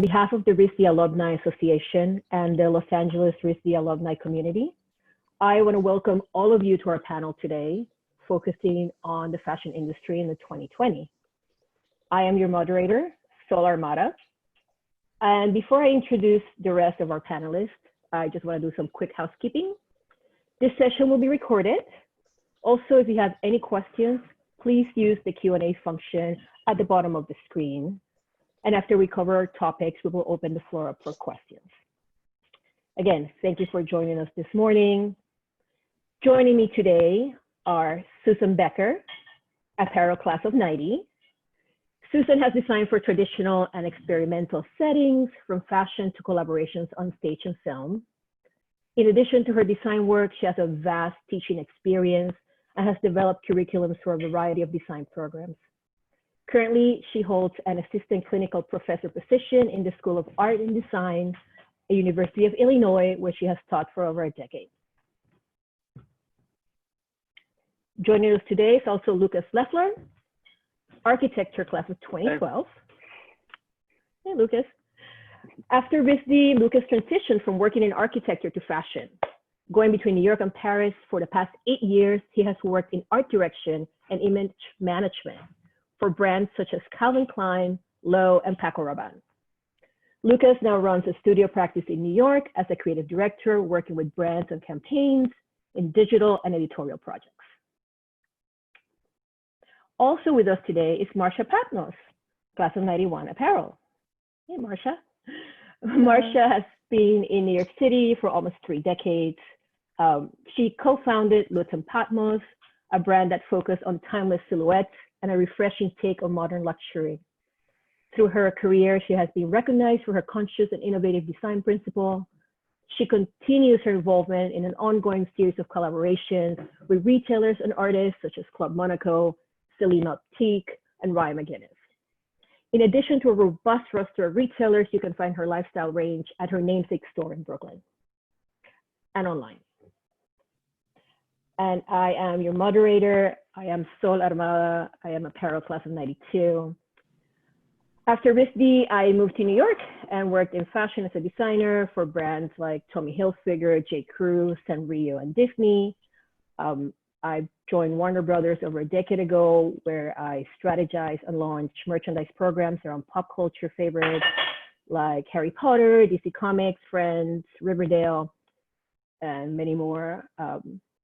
behalf of the RISD Alumni Association and the Los Angeles RISD Alumni community, I want to welcome all of you to our panel today, focusing on the fashion industry in the 2020. I am your moderator, Sol Armada. And before I introduce the rest of our panelists, I just want to do some quick housekeeping. This session will be recorded. Also, if you have any questions, please use the Q&A function at the bottom of the screen. And after we cover our topics, we will open the floor up for questions. Again, thank you for joining us this morning. Joining me today are Susan Becker, apparel class of 90. Susan has designed for traditional and experimental settings, from fashion to collaborations on stage and film. In addition to her design work, she has a vast teaching experience and has developed curriculums for a variety of design programs. Currently, she holds an assistant clinical professor position in the School of Art and Design at University of Illinois, where she has taught for over a decade. Joining us today is also Lucas Lefler, architecture class of 2012. Hey, Lucas. After RISD, Lucas transitioned from working in architecture to fashion. Going between New York and Paris for the past 8 years, he has worked in art direction and image management for brands such as Calvin Klein, Loewe, and Paco Rabanne. Lucas now runs a studio practice in New York as a creative director, working with brands and campaigns in digital and editorial projects. Also with us today is Marcia Patmos, class of 91 apparel. Hey, Marcia. Marcia has been in New York City for almost 3 decades. She co-founded Patmos, a brand that focused on timeless silhouettes and a refreshing take on modern luxury. Through her career, she has been recognized for her conscious and innovative design principle. She continues her involvement in an ongoing series of collaborations with retailers and artists such as Club Monaco, Celine Optique, and Ryan McGinnis. In addition to a robust roster of retailers, you can find her lifestyle range at her namesake store in Brooklyn and online. And I am your moderator. I am Sol Armada. I am apparel class of 92. After RISD, I moved to New York and worked in fashion as a designer for brands like Tommy Hilfiger, J. Crew, Sanrio, and Disney. I joined Warner Brothers over a decade ago, where I strategized and launched merchandise programs around pop culture favorites like Harry Potter, DC Comics, Friends, Riverdale, and many more.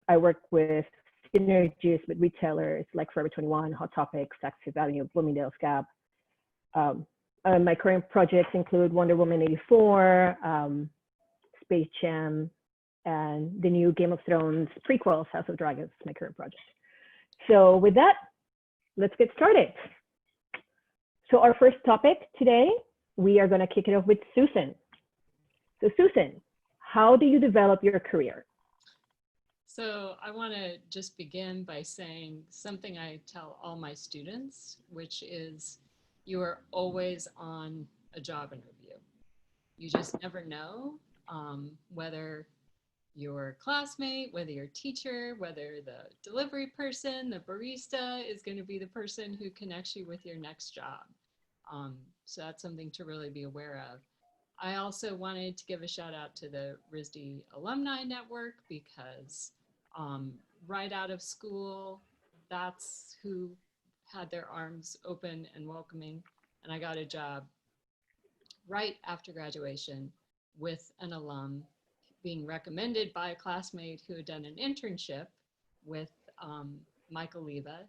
I work with synergies with retailers like Forever 21, Hot Topic, Saks Fifth Avenue, Bloomingdale's, Gap. My current projects include Wonder Woman 84, Space Jam, and the new Game of Thrones prequels, House of Dragons, my current project. So with that, let's get started. So our first topic today, we are going to kick it off with Susan. So Susan, how do you develop your career? So I want to just begin by saying something I tell all my students, which is you are always on a job interview. You just never know whether your classmate, whether your teacher, whether the delivery person, the barista is going to be the person who connects you with your next job. So that's something to really be aware of. I also wanted to give a shout out to the RISD Alumni Network, because right out of school, that's who had their arms open and welcoming. And I got a job right after graduation with an alum, being recommended by a classmate who had done an internship with Michael Leva.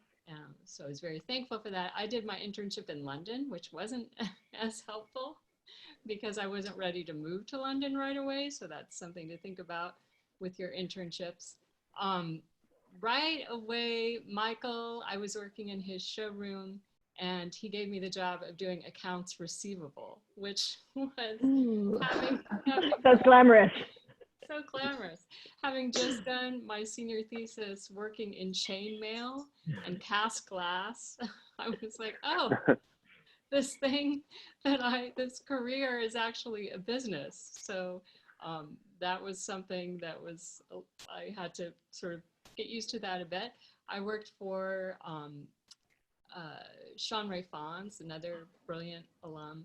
So I was very thankful for that. I did my internship in London, which wasn't as helpful because I wasn't ready to move to London right away. So that's something to think about with your internships. Right away, Michael, I was working in his showroom, and he gave me the job of doing accounts receivable, which was That's glamorous. So glamorous. Having just done my senior thesis working in chain mail and cast glass, I was like, oh, this career is actually a business. So that was something that I had to sort of get used to that a bit. I worked for Sean Ray Fons, another brilliant alum,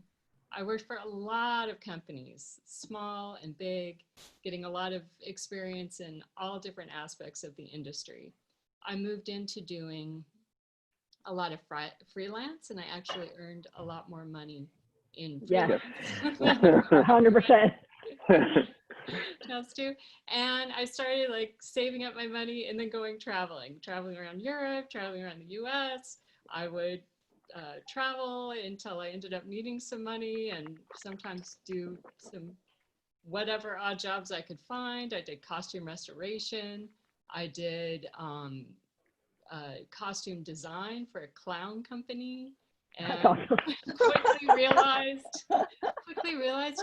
I worked for a lot of companies, small and big, getting a lot of experience in all different aspects of the industry. I moved into doing a lot of freelance, and I actually earned a lot more money in Yeah. freelance. 100%. Just to. And I started like saving up my money and then traveling around Europe, traveling around the US. I would travel until I ended up needing some money and sometimes do some whatever odd jobs I could find. I did costume restoration. I did costume design for a clown company, and Awesome. quickly realized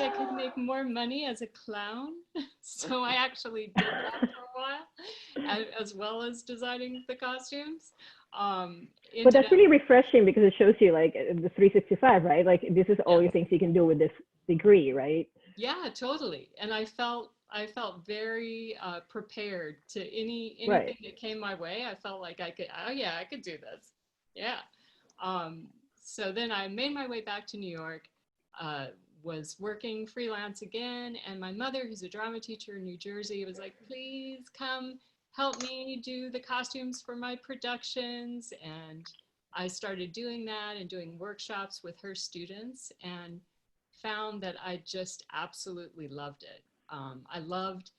I could make more money as a clown. So I actually did that for a while, as well as designing the costumes. But that's really refreshing because it shows you like the 365, right? Like this is all your things you can do with this degree, right? Yeah, totally. And I felt very prepared to anything Right. that came my way. I felt like I could do this. Yeah. So then I made my way back to New York, was working freelance again. And my mother, who's a drama teacher in New Jersey, was like, please come help me do the costumes for my productions. And I started doing that and doing workshops with her students, and found that I just absolutely loved it. I loved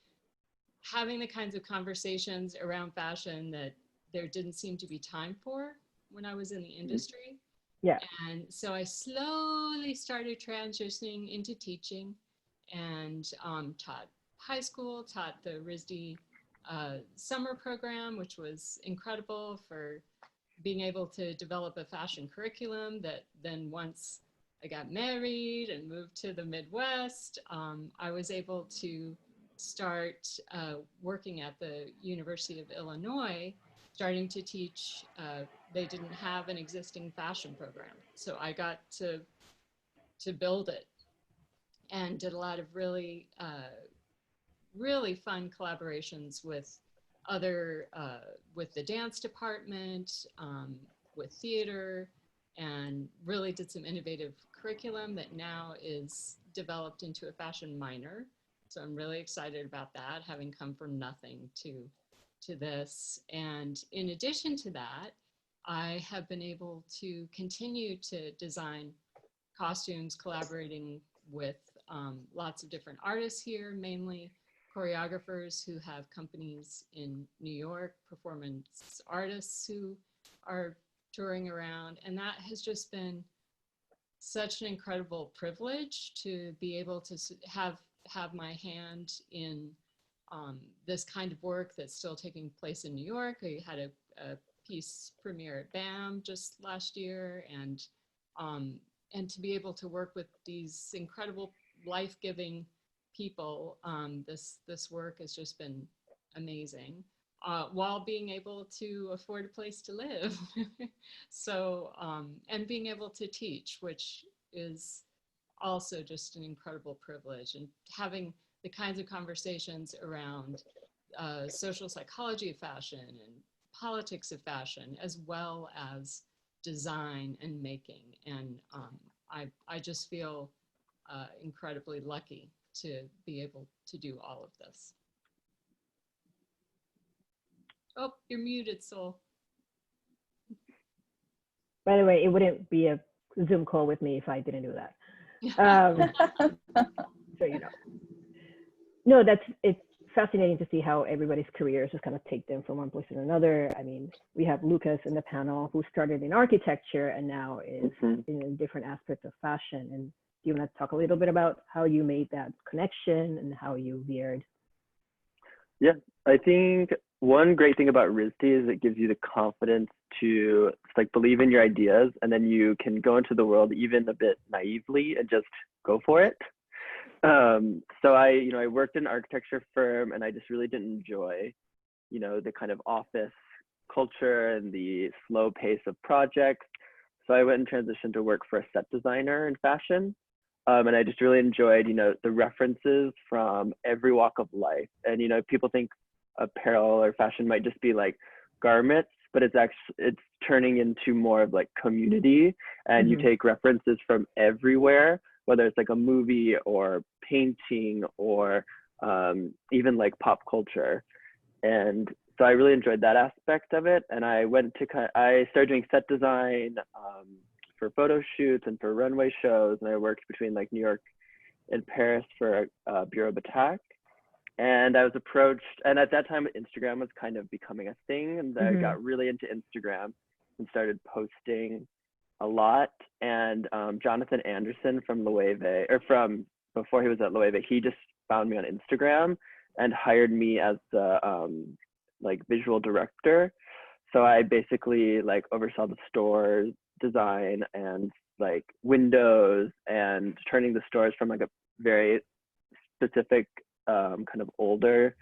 having the kinds of conversations around fashion that there didn't seem to be time for when I was in the industry. Yeah. And so I slowly started transitioning into teaching, and taught high school, taught the RISD summer program, which was incredible for being able to develop a fashion curriculum that then, once I got married and moved to the Midwest, I was able to start working at the University of Illinois, starting to teach. They didn't have an existing fashion program, so I got to build it, and did a lot of really fun collaborations with with the dance department, with theater, and really did some innovative curriculum that now is developed into a fashion minor. So I'm really excited about that, having come from nothing to this. And in addition to that, I have been able to continue to design costumes, collaborating with lots of different artists here, mainly choreographers who have companies in New York, performance artists who are touring around. And that has just been such an incredible privilege to be able to have my hand in this kind of work that's still taking place in New York. I had a piece premiere at BAM just last year, and to be able to work with these incredible life-giving people, this work has just been amazing, while being able to afford a place to live. So, and being able to teach, which is also just an incredible privilege, and having the kinds of conversations around social psychology of fashion and politics of fashion, as well as design and making. And I just feel incredibly lucky to be able to do all of this. Oh, you're muted, Soul. By the way, it wouldn't be a Zoom call with me if I didn't do that. So you know. No, it's fascinating to see how everybody's careers just kind of take them from one place to another. I mean, we have Lucas in the panel who started in architecture and now is in a different aspect of fashion. And do you want to talk a little bit about how you made that connection and how you veered? Yeah, I think one great thing about RISD is it gives you the confidence to like believe in your ideas, and then you can go into the world even a bit naively and just go for it. So I worked in an architecture firm, and I just really didn't enjoy, the kind of office culture and the slow pace of projects. So I went and transitioned to work for a set designer in fashion. And I just really enjoyed, the references from every walk of life. And, people think apparel or fashion might just be like garments, but it's turning into more of like community, and you take references from everywhere. whether it's like a movie or painting or even like pop culture. And so I really enjoyed that aspect of it. And I started doing set design for photo shoots and for runway shows. And I worked between like New York and Paris for Bureau Batak. And I was approached, and at that time Instagram was kind of becoming a thing, and I got really into Instagram and started posting a lot. And Jonathan Anderson from Loewe, or from before he was at Loewe, he just found me on Instagram and hired me as the like visual director. So I basically like oversaw the store design and like windows and turning the stores from like a very specific kind of older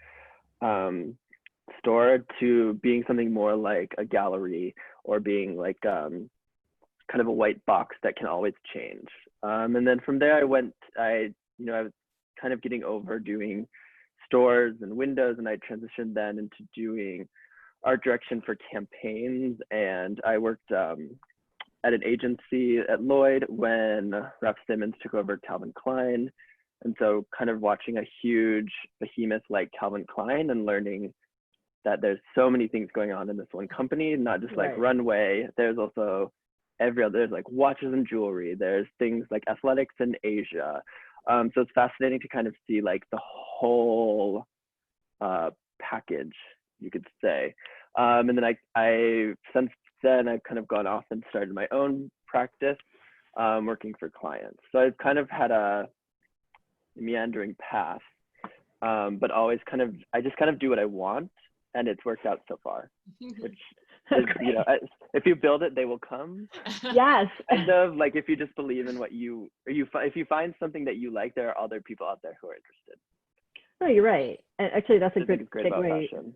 store to being something more like a gallery, or being like kind of a white box that can always change. And then from there I was kind of getting over doing stores and windows, and I transitioned then into doing art direction for campaigns. And I worked at an agency at Lloyd when Ralph Simmons took over Calvin Klein. And so kind of watching a huge behemoth like Calvin Klein and learning that there's so many things going on in this one company, not just like runway. There's also there's like watches and jewelry. There's things like athletics in Asia. So it's fascinating to kind of see like the whole package, you could say. And then I since then I've kind of gone off and started my own practice, working for clients. So I've kind of had a meandering path, but always I just kind of do what I want, and it's worked out so far, which is, if you build it, they will come. Yes. Kind of like if you just believe in what if you find something that you like, there are other people out there who are interested. No, you're right. And actually, that's a good segue.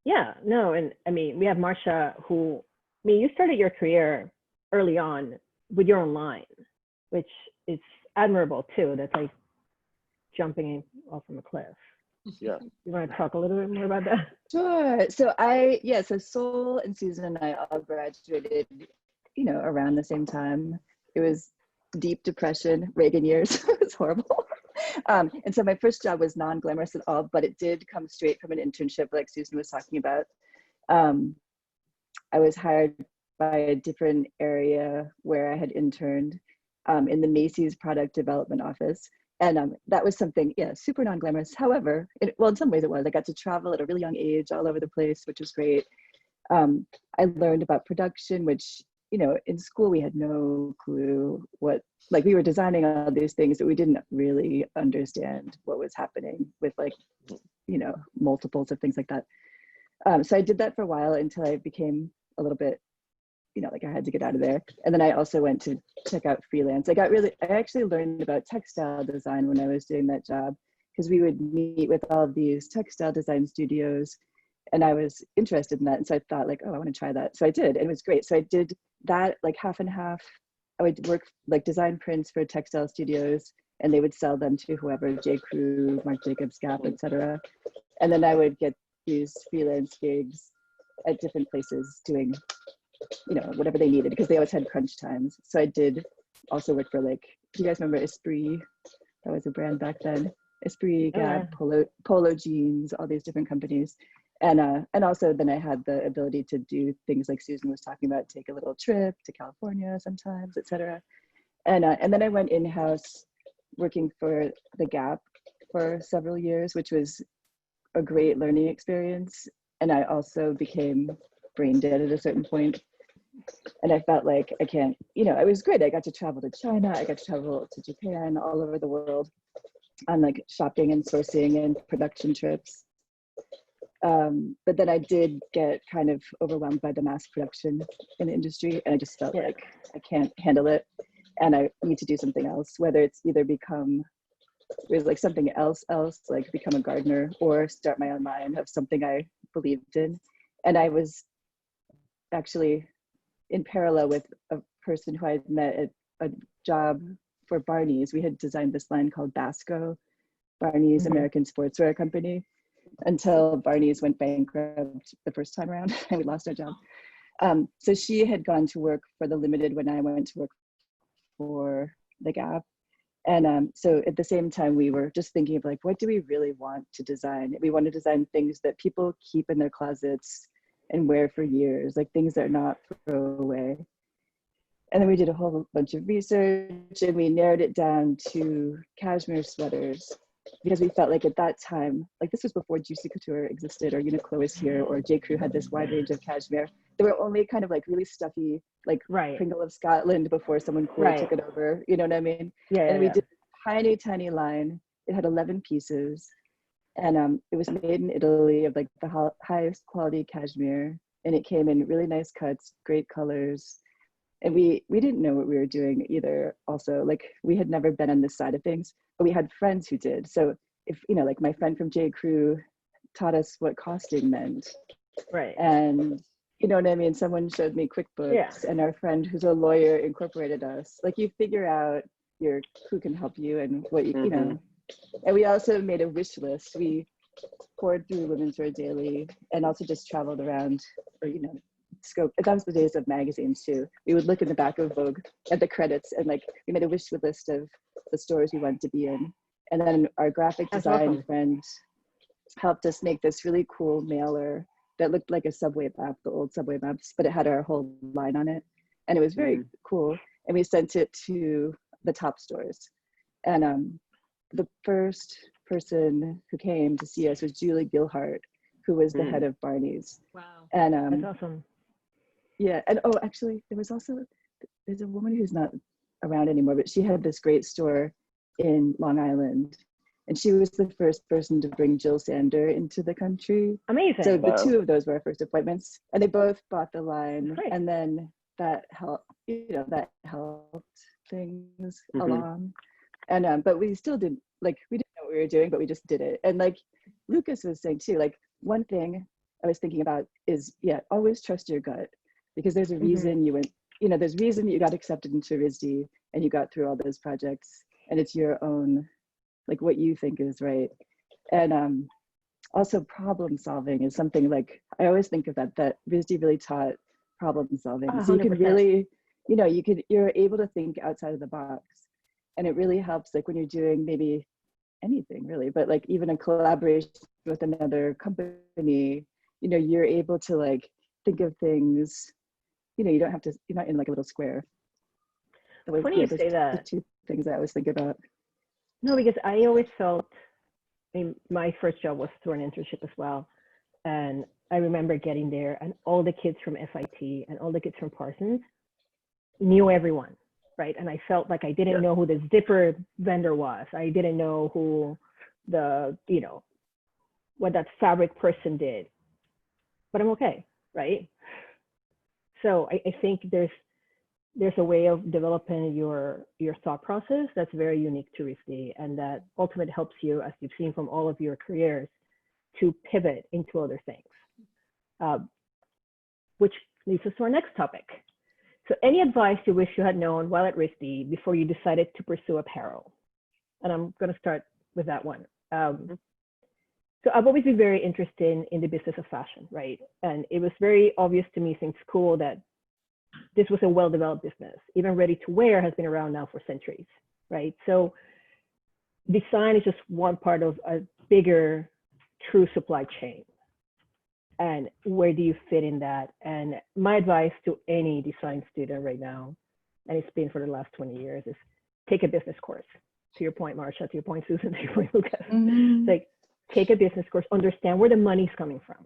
Yeah, no, and I mean, we have Marcia, who, I mean, you started your career early on with your own line, which is admirable too. That's like jumping off from a cliff. Yeah. You want to talk a little bit more about that? Sure. So Sol and Susan and I all graduated, around the same time. It was deep depression, Reagan years. It was horrible. And so my first job was non-glamorous at all, but it did come straight from an internship like Susan was talking about. I was hired by a different area where I had interned in the Macy's product development office. And that was something, super non-glamorous. However, in some ways it was. I got to travel at a really young age all over the place, which was great. I learned about production, which, in school we had no clue we were designing all these things that we didn't really understand what was happening with multiples of things like that. So I did that for a while until I became a little bit, I had to get out of there. And then I also went to check out freelance. I actually learned about textile design when I was doing that job, because we would meet with all of these textile design studios, and I was interested in that. And so I thought I want to try that. So I did, and it was great. So I did that like half and half. I would work design prints for textile studios, and they would sell them to whoever, J. Crew, Marc Jacobs, Gap, etc. And then I would get these freelance gigs at different places doing whatever they needed, because they always had crunch times. So I did also work for do you guys remember Esprit? That was a brand back then. Esprit, Gap, Polo Jeans, all these different companies. And also then I had the ability to do things like Susan was talking about, take a little trip to California sometimes, etc. And then I went in-house working for the Gap for several years, which was a great learning experience. And I also became brain dead at a certain point. And I felt like I can't, it was great. I got to travel to China, I got to travel to Japan, all over the world on shopping and sourcing and production trips. But then I did get kind of overwhelmed by the mass production in the industry, and I just felt like I can't handle it, and I need to do something else, whether it's either become something else, like become a gardener, or start my own line of something I believed in. And I was actually in parallel with a person who I had met at a job for Barney's. We had designed this line called Basco, Barney's American sportswear company, until Barney's went bankrupt the first time around and we lost our job. So she had gone to work for the Limited when I went to work for the Gap. And so at the same time, we were just thinking of like, what do we really want to design? We want to design things that people keep in their closets and wear for years, like things that are not throw away. And then we did a whole bunch of research and we narrowed it down to cashmere sweaters because we felt like at that time, like this was before Juicy Couture existed or Uniqlo was here or J. Crew had this wide range of cashmere. They were only kind of like really stuffy, like Pringle of Scotland before someone cool took it over. You know what I mean? And we did a tiny, tiny line. It had 11 pieces. And it was made in Italy of like the highest quality cashmere. And it came in really nice cuts, great colors. And we didn't know what we were doing either. Also, like we had never been on this side of things, but we had friends who did. So if, you know, like my friend from J. Crew taught us what costing meant. Right. And you know what I mean? Someone showed me QuickBooks and our friend who's a lawyer incorporated us. Like you figure out who can help you and what you know. And we also made a wish list. We poured through Women's Wear Daily and also just traveled around or, you know, scope. That was the days of magazines too. We would look in the back of Vogue at the credits and like we made a wish list of the stores we wanted to be in. And then our graphic design friend helped us make this really cool mailer that looked like a subway map, the old subway maps, but it had our whole line on it. And it was very cool. And we sent it to the top stores. And the first person who came to see us was Julie Gilhart, who was the head of Barney's. Wow. And that's awesome. Yeah, and oh, actually, there's a woman who's not around anymore, but she had this great store in Long Island, and she was the first person to bring Jill Sander into the country. Amazing. So the two of those were our first appointments, and they both bought the line, and then that helped, you know, that helped things along. And but we still didn't we didn't know what we were doing, but we just did it. And like Lucas was saying too, like one thing I was thinking about is always trust your gut. Because there's a reason you went, you know, there's reason you got accepted into RISD and you got through all those projects and it's your own, like what you think is right. And also problem solving is something like, I always think of that RISD really taught problem solving. 100%. So you can really, you know, you're able to think outside of the box and it really helps like when you're doing maybe anything really, but like even a collaboration with another company, you know, you're able to like think of things. You know, you don't have to, you're not in like a little square. Funny you say that. The two things I always think about. No, because I always felt, I mean, my first job was through an internship as well. And I remember getting there and all the kids from FIT and all the kids from Parsons knew everyone, right? And I felt like I didn't know who the zipper vendor was. I didn't know who the, you know, what that fabric person did. But I'm okay, right? So I think there's a way of developing your thought process that's very unique to RISD and that ultimately helps you, as you've seen from all of your careers, to pivot into other things, which leads us to our next topic. So any advice you wish you had known while at RISD before you decided to pursue apparel? And I'm going to start with that one. So I've always been very interested in the business of fashion, right? And it was very obvious to me since school that this was a well-developed business. Even ready to wear has been around now for centuries, right? So design is just one part of a bigger, true supply chain. And where do you fit in that? And my advice to any design student right now, and it's been for the last 20 years, is take a business course. To your point, Marcia, to your point, Susan, to your point, Lucas. Like, take a business course, understand where the money's coming from,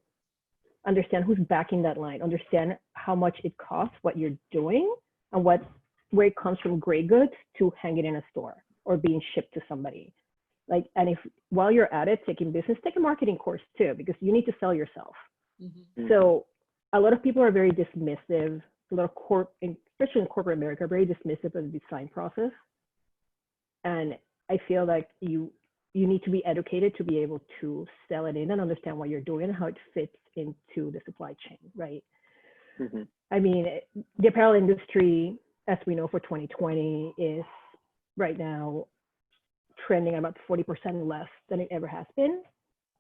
understand who's backing that line, understand how much it costs, what you're doing, and where it comes from gray goods to hang it in a store or being shipped to somebody. Like, and if while you're at it, taking business, take a marketing course too, because you need to sell yourself. So a lot of people are very dismissive, a lot of especially in corporate America, are very dismissive of the design process. And I feel like you need to be educated to be able to sell it in and understand what you're doing and how it fits into the supply chain, right? I mean, the apparel industry, as we know for 2020, is right now trending at about 40% less than it ever has been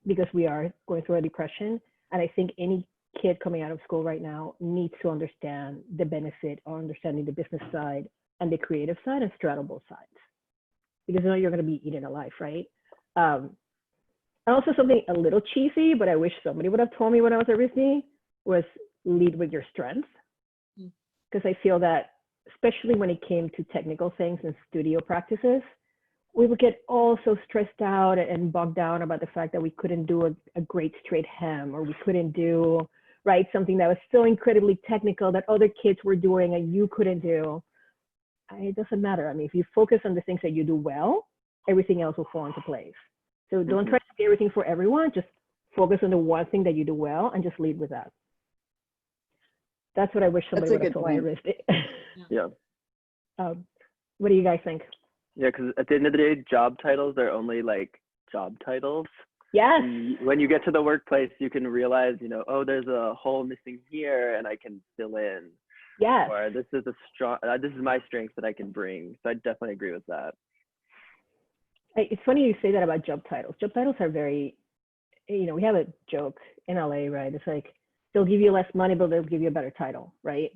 because we are going through a depression. And I think any kid coming out of school right now needs to understand the benefit of understanding the business side and the creative side and straddle both sides. because you know you're going to be eaten alive, right? And also something a little cheesy, but I wish somebody would have told me when I was at RISD was lead with your strengths. Because I feel that, especially when it came to technical things and studio practices, we would get all so stressed out and bogged down about the fact that we couldn't do a great straight hem, or we couldn't do, right, something that was so incredibly technical that other kids were doing and you couldn't do. It doesn't matter. I mean, if you focus on the things that you do well, everything else will fall into place. So don't try to do everything for everyone. Just focus on the one thing that you do well and just lead with that. That's what I wish somebody would have told me. Yeah. What do you guys think? Yeah, because at the end of the day, job titles are only like job titles. Yes. And when you get to the workplace, you can realize, you know, oh, there's a hole missing here, and I can fill in. Yes. Or this is this is my strength that I can bring. So I definitely agree with that. It's funny you say that about job titles. Job titles are very, you know, we have a joke in LA, right? It's like, they'll give you less money, but they'll give you a better title, right?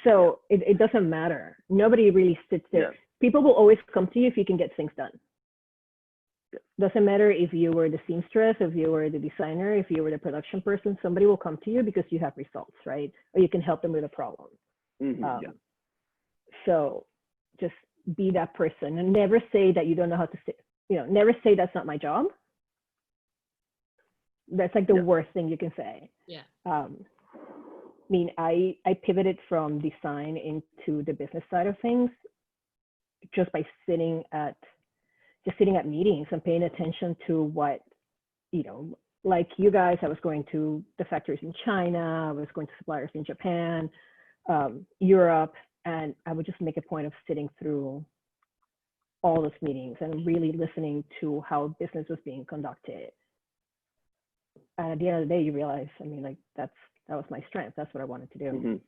So it doesn't matter. Nobody really sits there. Yeah. People will always come to you if you can get things done. Yeah. Doesn't matter if you were the seamstress, if you were the designer, if you were the production person, somebody will come to you because you have results, right? Or you can help them with a problem. So just be that person and never say that you don't know how to say, you know, never say that's not my job. That's like the worst thing you can say. Yeah. I mean, I pivoted from design into the business side of things just by sitting at meetings and paying attention to what, you know, like you guys, I was going to the factories in China, I was going to suppliers in Japan, Europe, and I would just make a point of sitting through all those meetings and really listening to how business was being conducted. And at the end of the day, you realize, I mean, like that was my strength. That's what I wanted to do.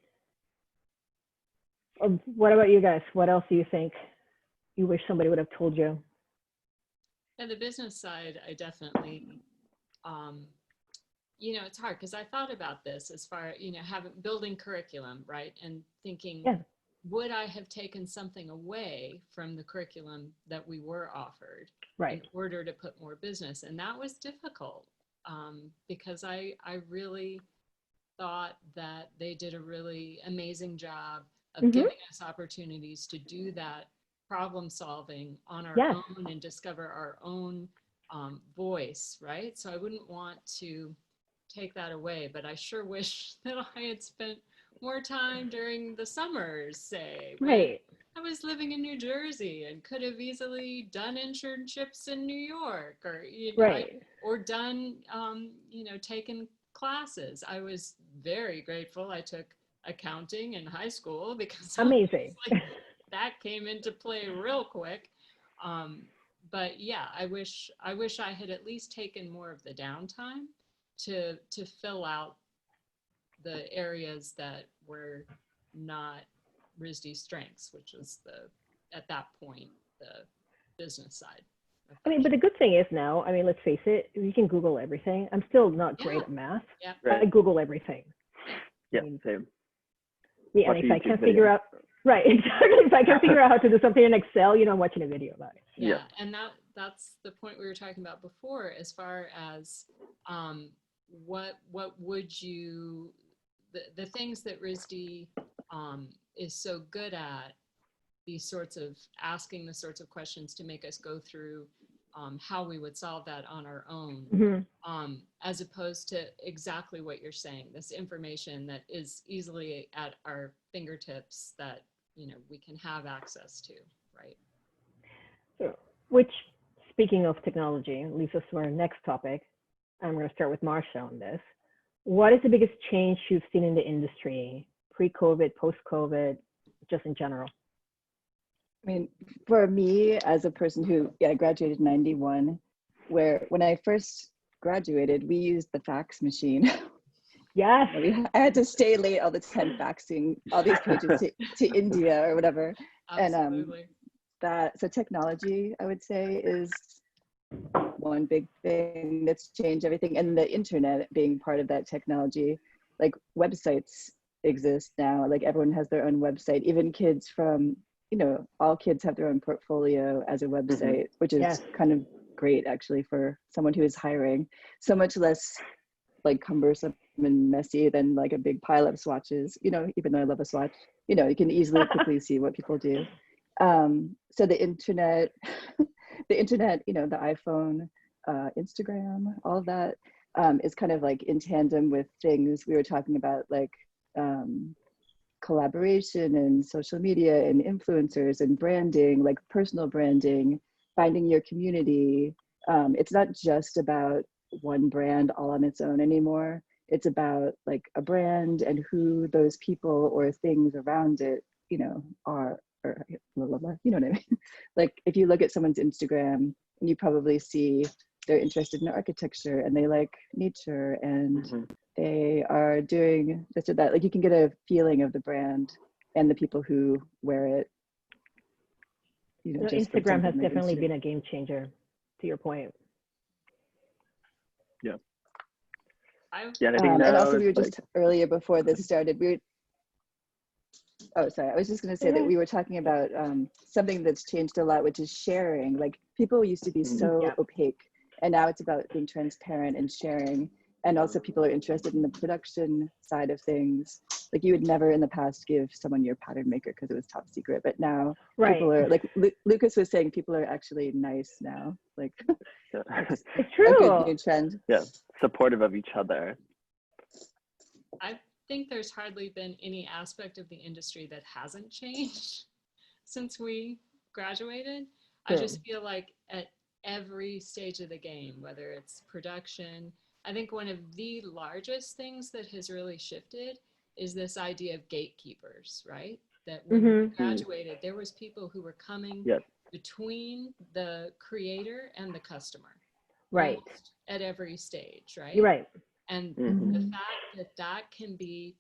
What about you guys? What else do you think you wish somebody would have told you? And the business side, I definitely, you know, it's hard because I thought about this as far, you know, building curriculum, right? And thinking, would I have taken something away from the curriculum that we were offered in order to put more business? And that was difficult because I really thought that they did a really amazing job of giving us opportunities to do that problem solving on our own and discover our own voice, right? So I wouldn't want to take that away, but I sure wish that I had spent more time during the summers, say. Right. I was living in New Jersey and could have easily done internships in New York, or you know, or done, you know, taken classes. I was very grateful I took accounting in high school because amazing. Like, that came into play real quick. But yeah, I wish I had at least taken more of the downtime to fill out the areas that were not RISD's strengths, which was at that point, the business side. I mean, but the good thing is now, I mean, let's face it, you can Google everything. I'm still not great at math. Yeah. I Google everything. Yeah, I mean, same. Yeah, and if I can't figure out, exactly. If I can't figure out how to do something in Excel, you know, I'm watching a video about it. Yeah, and that's the point we were talking about before, as far as what would you, the things that RISD is so good at, these sorts of asking the sorts of questions to make us go through how we would solve that on our own, as opposed to exactly what you're saying, this information that is easily at our fingertips that, you know, we can have access to, right? So, which, speaking of technology, leads us to our next topic. I'm going to start with Marcia on this. What is the biggest change you've seen in the industry, pre-COVID, post-COVID, just in general? I mean, for me, as a person who graduated in 91, where when I first graduated, we used the fax machine. Yes. I had to stay late all the time faxing all these pages to India or whatever. Absolutely. And so technology, I would say, is one big thing that's changed everything. And the internet being part of that technology, like websites exist now, like everyone has their own website, even kids from you know, all kids have their own portfolio as a website, which is kind of great actually for someone who is hiring. So much less like cumbersome and messy than like a big pile of swatches, you know, even though I love a swatch, you know, you can easily quickly see what people do. So the internet, you know, the iPhone, Instagram, all of that is kind of like in tandem with things we were talking about, like collaboration and social media and influencers and branding, like personal branding, finding your community. It's not just about one brand all on its own anymore. It's about like a brand and who those people or things around it, you know, are, or blah, blah, blah, you know what I mean? Like if you look at someone's Instagram and you probably see they're interested in architecture and they like nature and they are doing this or that. Like you can get a feeling of the brand and the people who wear it. You know, just Instagram has definitely been a game changer, to your point. Yeah. Yeah, and also we were just earlier before this started, we were, oh, sorry, I was just going to say that we were talking about something that's changed a lot, which is sharing. Like people used to be so opaque, and now it's about being transparent and sharing. And also people are interested in the production side of things. Like you would never in the past give someone your pattern maker because it was top secret, but now people are like, Lucas was saying, people are actually nice now. Like it's true. A good new trend. Yeah, supportive of each other. I think there's hardly been any aspect of the industry that hasn't changed since we graduated. I just feel like at every stage of the game, whether it's production, I think one of the largest things that has really shifted is this idea of gatekeepers, right? That when we graduated, there was people who were coming between the creator and the customer. Right. At every stage, right? You're right. And the fact that that can be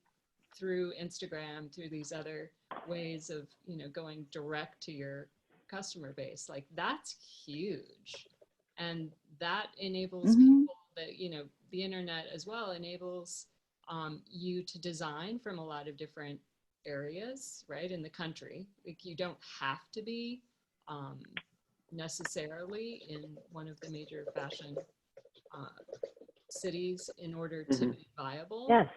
through Instagram, through these other ways of, you know, going direct to your customer base, like that's huge. And that enables people that, you know, the internet as well enables you to design from a lot of different areas, right, in the country. Like you don't have to be necessarily in one of the major fashion cities in order to be viable. Yes.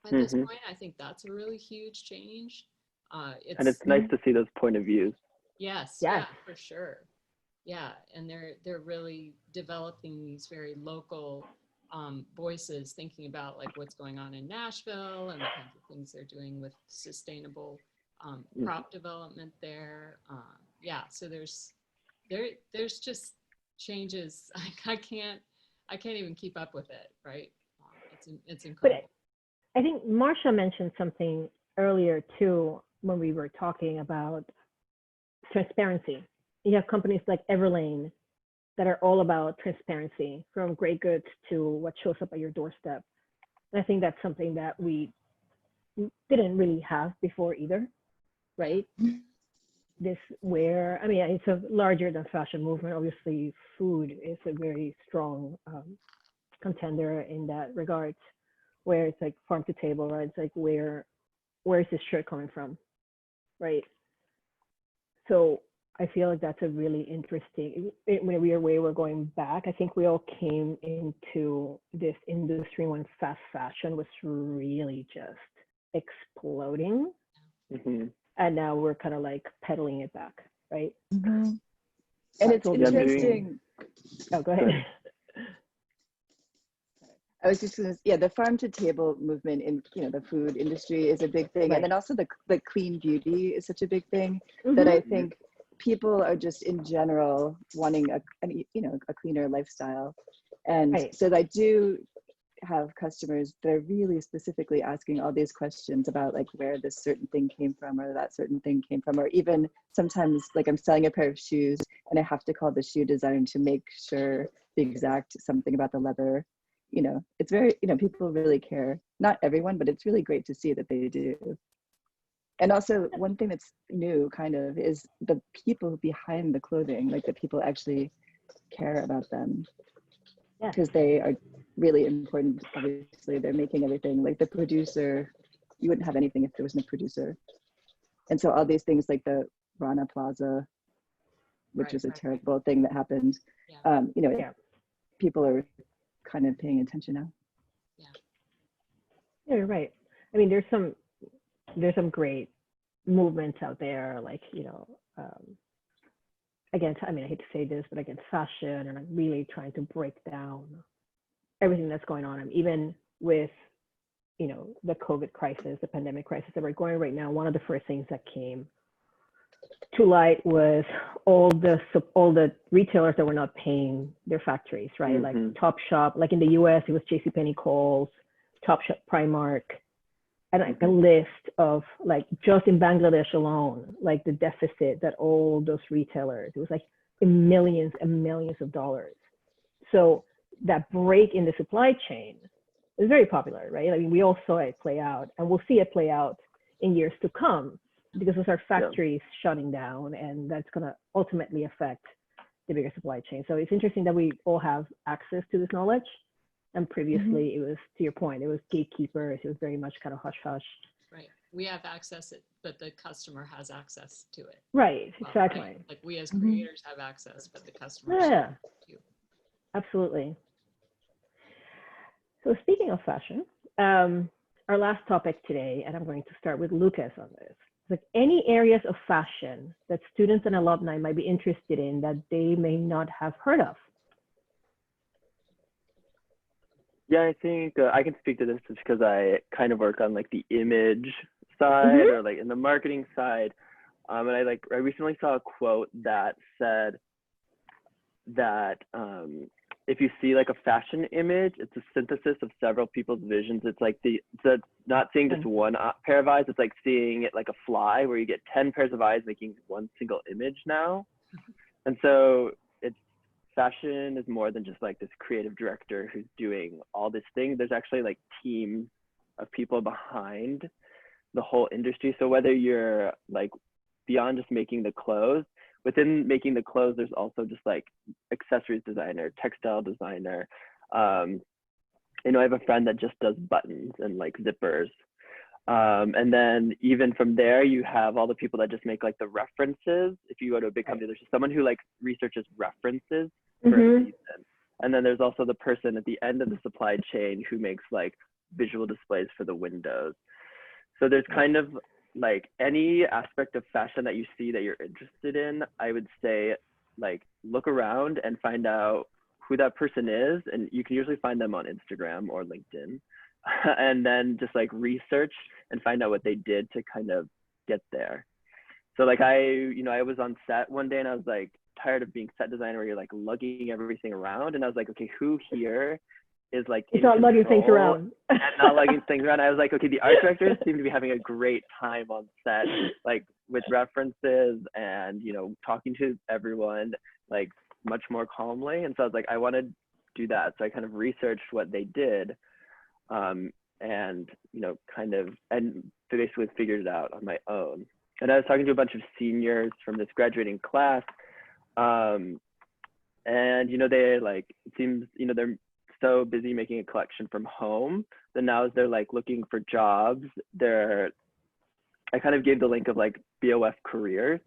At this point, I think that's a really huge change. And it's nice to see those point of views. Yes, yeah, for sure. Yeah, and they're really developing these very local voices, thinking about like what's going on in Nashville and the kinds of things they're doing with sustainable crop development there. Yeah, so there's just changes. I can't even keep up with it, right? It's incredible. But I think Marcia mentioned something earlier too when we were talking about transparency. You have companies like Everlane that are all about transparency, from gray goods to what shows up at your doorstep. And I think that's something that we didn't really have before either, right? This where, I mean, it's a larger than fashion movement. Obviously, food is a very strong contender in that regard, where it's like farm to table, right? It's like, where is this shirt coming from, right? So I feel like that's a really interesting, when we're going back, I think we all came into this industry when fast fashion was really just exploding. And now we're kind of like pedaling it back, right? And it's interesting. Oh, go ahead. I was just gonna, the farm to table movement in, you know, the food industry is a big thing. And then also the clean beauty is such a big thing that I think people are just in general wanting a cleaner lifestyle. And so I do have customers that are really specifically asking all these questions about like where this certain thing came from or that certain thing came from, or even sometimes like I'm selling a pair of shoes and I have to call the shoe designer to make sure the exact something about the leather. You know, it's very, you know, people really care. Not everyone, but it's really great to see that they do. And also one thing that's new kind of is the people behind the clothing, like the people actually care about them. Because they are really important. Obviously, they're making everything. Like the producer, you wouldn't have anything if there wasn't a producer. And so all these things like the Rana Plaza, which Right, is a right, right. terrible thing that happened. Yeah. You know, Yeah. people are kind of paying attention now. Yeah, you're right. I mean, there's some great movements out there, like, you know, against, I mean, I hate to say this, but against fashion, and I'm really trying to break down everything that's going on. And even with, you know, the COVID crisis, the pandemic crisis that we're going right now, one of the first things that came to light was all the retailers that were not paying their factories, right? Like Topshop, like in the US, it was JCPenney, Kohl's, Topshop, Primark, and like a list of, like, just in Bangladesh alone, like the deficit that all those retailers, it was like millions and millions of dollars. So that break in the supply chain is very popular, right? I mean, we all saw it play out, and we'll see it play out in years to come, because those are factories shutting down, and that's going to ultimately affect the bigger supply chain. So it's interesting that we all have access to this knowledge. And previously, it was, to your point, it was gatekeepers. It was very much kind of hush hush. Right. We have access, but the customer has access to it. Right. Well, Exactly. right? Like we as creators have access, but the customer. Yeah. Do. Absolutely. So speaking of fashion, our last topic today, and I'm going to start with Lucas on this. Like, any areas of fashion that students and alumni might be interested in that they may not have heard of? Yeah, I think I can speak to this just because I kind of work on like the image side or like in the marketing side. And I recently saw a quote that said that if you see like a fashion image, it's a synthesis of several people's visions. It's like it's not seeing just one pair of eyes. It's like seeing it like a fly, where you get 10 pairs of eyes making one single image now. And so fashion is more than just like this creative director who's doing all this thing. There's actually like teams of people behind the whole industry. So whether you're like beyond just making the clothes, within making the clothes, there's also just like accessories designer, textile designer. You know, I have a friend that just does buttons and like zippers. And then even from there, you have all the people that just make like the references. If you go to a big company, there's just someone who like researches references for a season. And then there's also the person at the end of the supply chain who makes like visual displays for the windows. So there's kind of like any aspect of fashion that you see that you're interested in, I would say like look around and find out who that person is. And you can usually find them on Instagram or LinkedIn. And then just like research and find out what they did to kind of get there. So like I was on set one day and I was like tired of being set designer where you're like lugging everything around. And I was like, okay, who here is like it's not lugging things around and not lugging things around. I was like, okay, the art directors seem to be having a great time on set, like with references and, you know, talking to everyone like much more calmly. And so I was like, I want to do that. So I kind of researched what they did. And, you know, kind of, and basically figured it out on my own. And I was talking to a bunch of seniors from this graduating class. And, you know, they like, it seems, you know, they're so busy making a collection from home that now as they're like looking for jobs, I kind of gave the link of like BOF careers,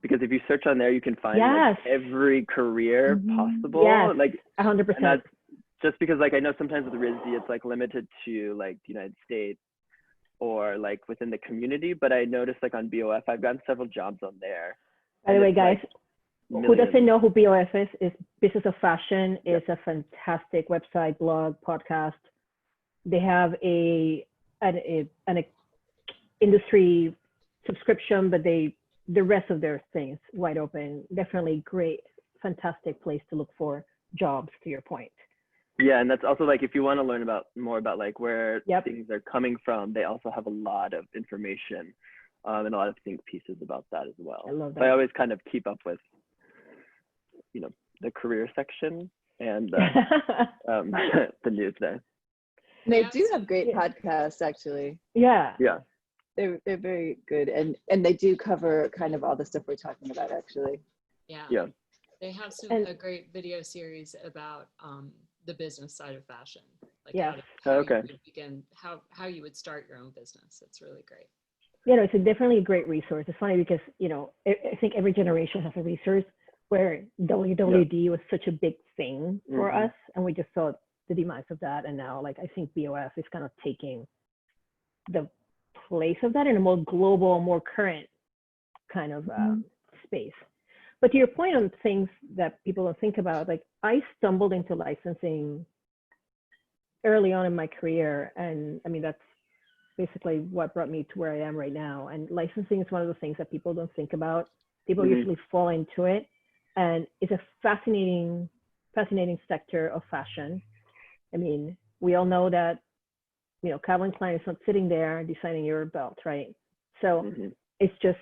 because if you search on there, you can find like every career possible. Yes, like 100%. Just because like I know sometimes with RISD it's like limited to like the United States or like within the community, but I noticed like on BOF I've gotten several jobs on there. By the way, guys, like who doesn't know who BOF is Business of Fashion is a fantastic website, blog, podcast. They have an industry subscription, but the rest of their things wide open. Definitely great, fantastic place to look for jobs, to your point. Yeah, and that's also like if you want to learn more about like where things are coming from, they also have a lot of information and a lot of think pieces about that as well. I love that. So I always kind of keep up with, you know, the career section and the news there. They do have great podcasts, actually. Yeah. They're very good, and they do cover kind of all the stuff we're talking about, actually. Yeah. They have a great video series about the business side of fashion, like how you would begin, how you would start your own business. It's really great. you know, it's definitely a great resource. It's funny because, you know, I think every generation has a resource where WWD was such a big thing for us, and we just saw the demise of that. And now, like, I think BOF is kind of taking the place of that in a more global, more current kind of space. But to your point on things that people don't think about, like, I stumbled into licensing early on in my career, and I mean, that's basically what brought me to where I am right now. And licensing is one of the things that people don't think about. People usually fall into it, and it's a fascinating sector of fashion. I mean, we all know that, you know, Calvin Klein is not sitting there designing your belt, right? So it's just,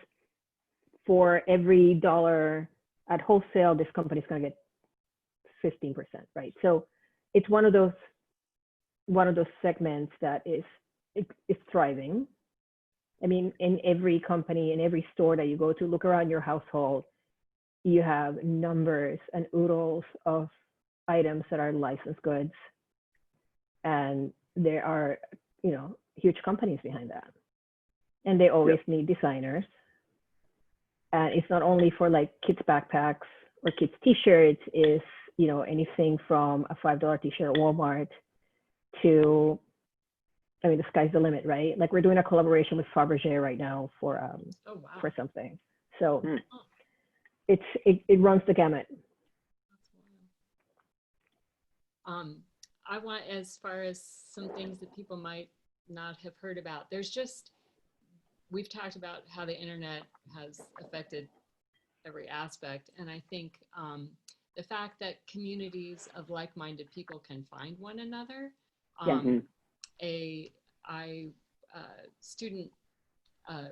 for every dollar at wholesale, this company's going to get 15%, right? So it's one of those segments that is thriving. I mean, in every company, in every store that you go to, look around your household, you have numbers and oodles of items that are licensed goods, and there are, you know, huge companies behind that, and they always need designers. And it's not only for like kids backpacks or kids t-shirts, is, you know, anything from a $5 t-shirt at Walmart to, I mean, the sky's the limit, right? Like, we're doing a collaboration with Fabergé right now for for something. So it runs the gamut. I want, as far as some things that people might not have heard about, there's just, we've talked about how the internet has affected every aspect. And I think the fact that communities of like-minded people can find one another. A student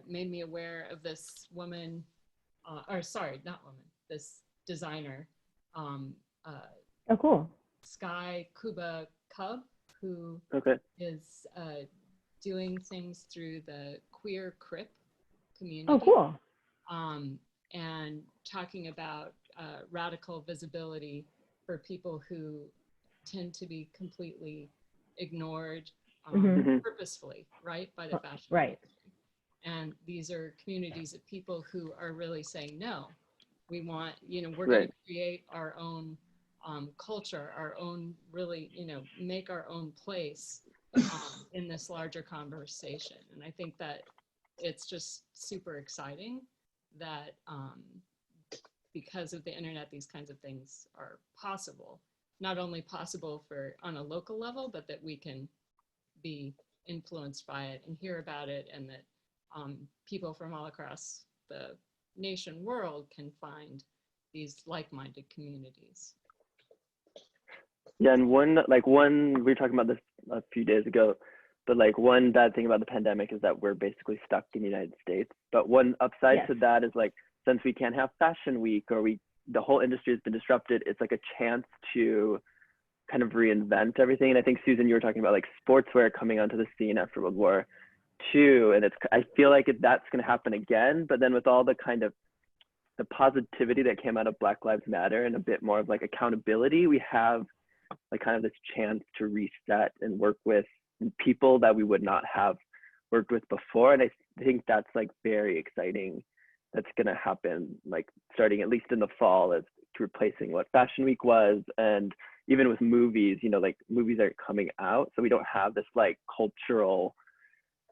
made me aware of this woman, or sorry, not woman, this designer. Oh, cool. Sky Kuba Cub, who is doing things through the queer crip community. Oh, cool. And talking about radical visibility for people who tend to be completely ignored purposefully, right, by the fashion industry. And these are communities of people who are really saying, no, we want, you know, we're going to create our own culture, our own, really, you know, make our own place in this larger conversation. And I think that it's just super exciting that because of the internet, these kinds of things are possible. Not only possible for on a local level, but that we can be influenced by it and hear about it, and that people from all across the nation world can find these like-minded communities. Yeah, and one, we were talking about this a few days ago, but like one bad thing about the pandemic is that we're basically stuck in the United States. But one upside to that is, like, since we can't have Fashion Week, or the whole industry has been disrupted, it's like a chance to kind of reinvent everything. And I think, Susan, you were talking about like sportswear coming onto the scene after World War II, and I feel like that's going to happen again. But then with all the kind of the positivity that came out of Black Lives Matter and a bit more of like accountability, we have like kind of this chance to reset and work with people that we would not have worked with before. And I think that's like very exciting. That's going to happen, like starting at least in the fall, as replacing what Fashion Week was. And even with movies, you know, like movies aren't coming out, so we don't have this like cultural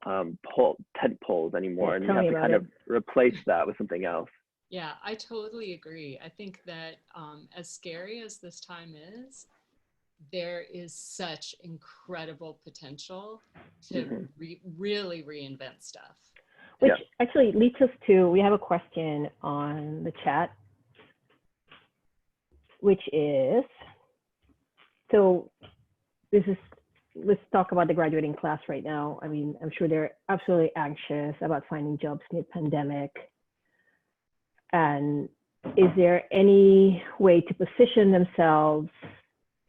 tent poles anymore, and we have to kind of replace that with something else. Yeah, I totally agree. I think that as scary as this time is, there is such incredible potential to really reinvent stuff. Which actually leads us to, we have a question on the chat, which is, so let's talk about the graduating class right now. I mean, I'm sure they're absolutely anxious about finding jobs mid-pandemic. And is there any way to position themselves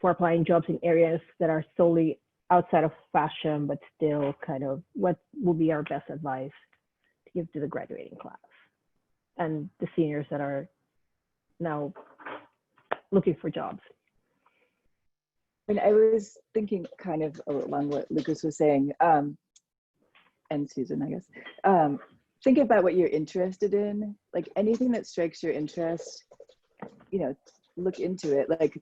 for applying jobs in areas that are solely outside of fashion, but still kind of, what will be our best advice to give to the graduating class and the seniors that are now looking for jobs? And I was thinking kind of along what Lucas was saying, and Susan, I guess, think about what you're interested in, like anything that strikes your interest, you know, look into it. Like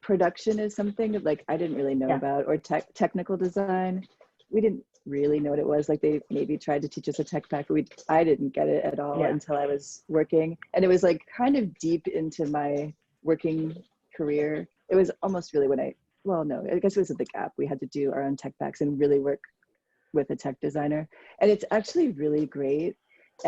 production is something that like I didn't really know about, or technical design. We didn't really know what it was. Like they maybe tried to teach us a tech pack, but I didn't get it at all until I was working. And it was like kind of deep into my working career. It was almost really when I guess it was at the Gap. We had to do our own tech packs and really work with a tech designer. And it's actually really great.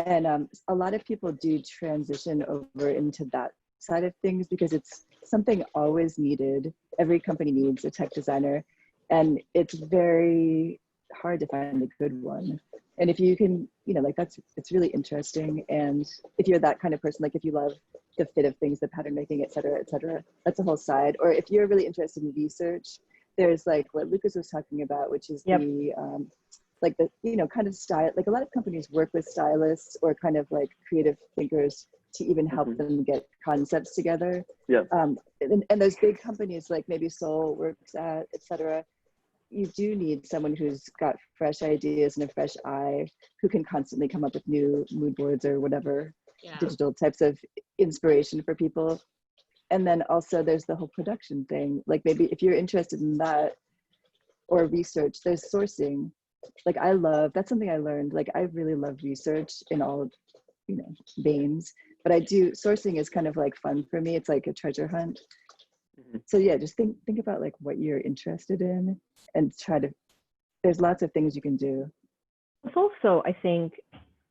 And a lot of people do transition over into that side of things because it's something always needed. Every company needs a tech designer, and it's very hard to find a good one. And if you can, you know, like it's really interesting. And if you're that kind of person, like if you love the fit of things, the pattern making, et cetera, that's a whole side. Or if you're really interested in research, there's like what Lucas was talking about, which is the like the, you know, kind of style, like a lot of companies work with stylists or kind of like creative thinkers to even help them get concepts together. And those big companies like maybe Soul works at, et cetera, you do need someone who's got fresh ideas and a fresh eye, who can constantly come up with new mood boards or whatever digital types of inspiration for people. And then also there's the whole production thing. Like maybe if you're interested in that or research, there's sourcing. Like that's something I learned. Like I really love research in all, you know, veins, but sourcing is kind of like fun for me. It's like a treasure hunt. So yeah, just think about like what you're interested in and there's lots of things you can do. It's also, I think,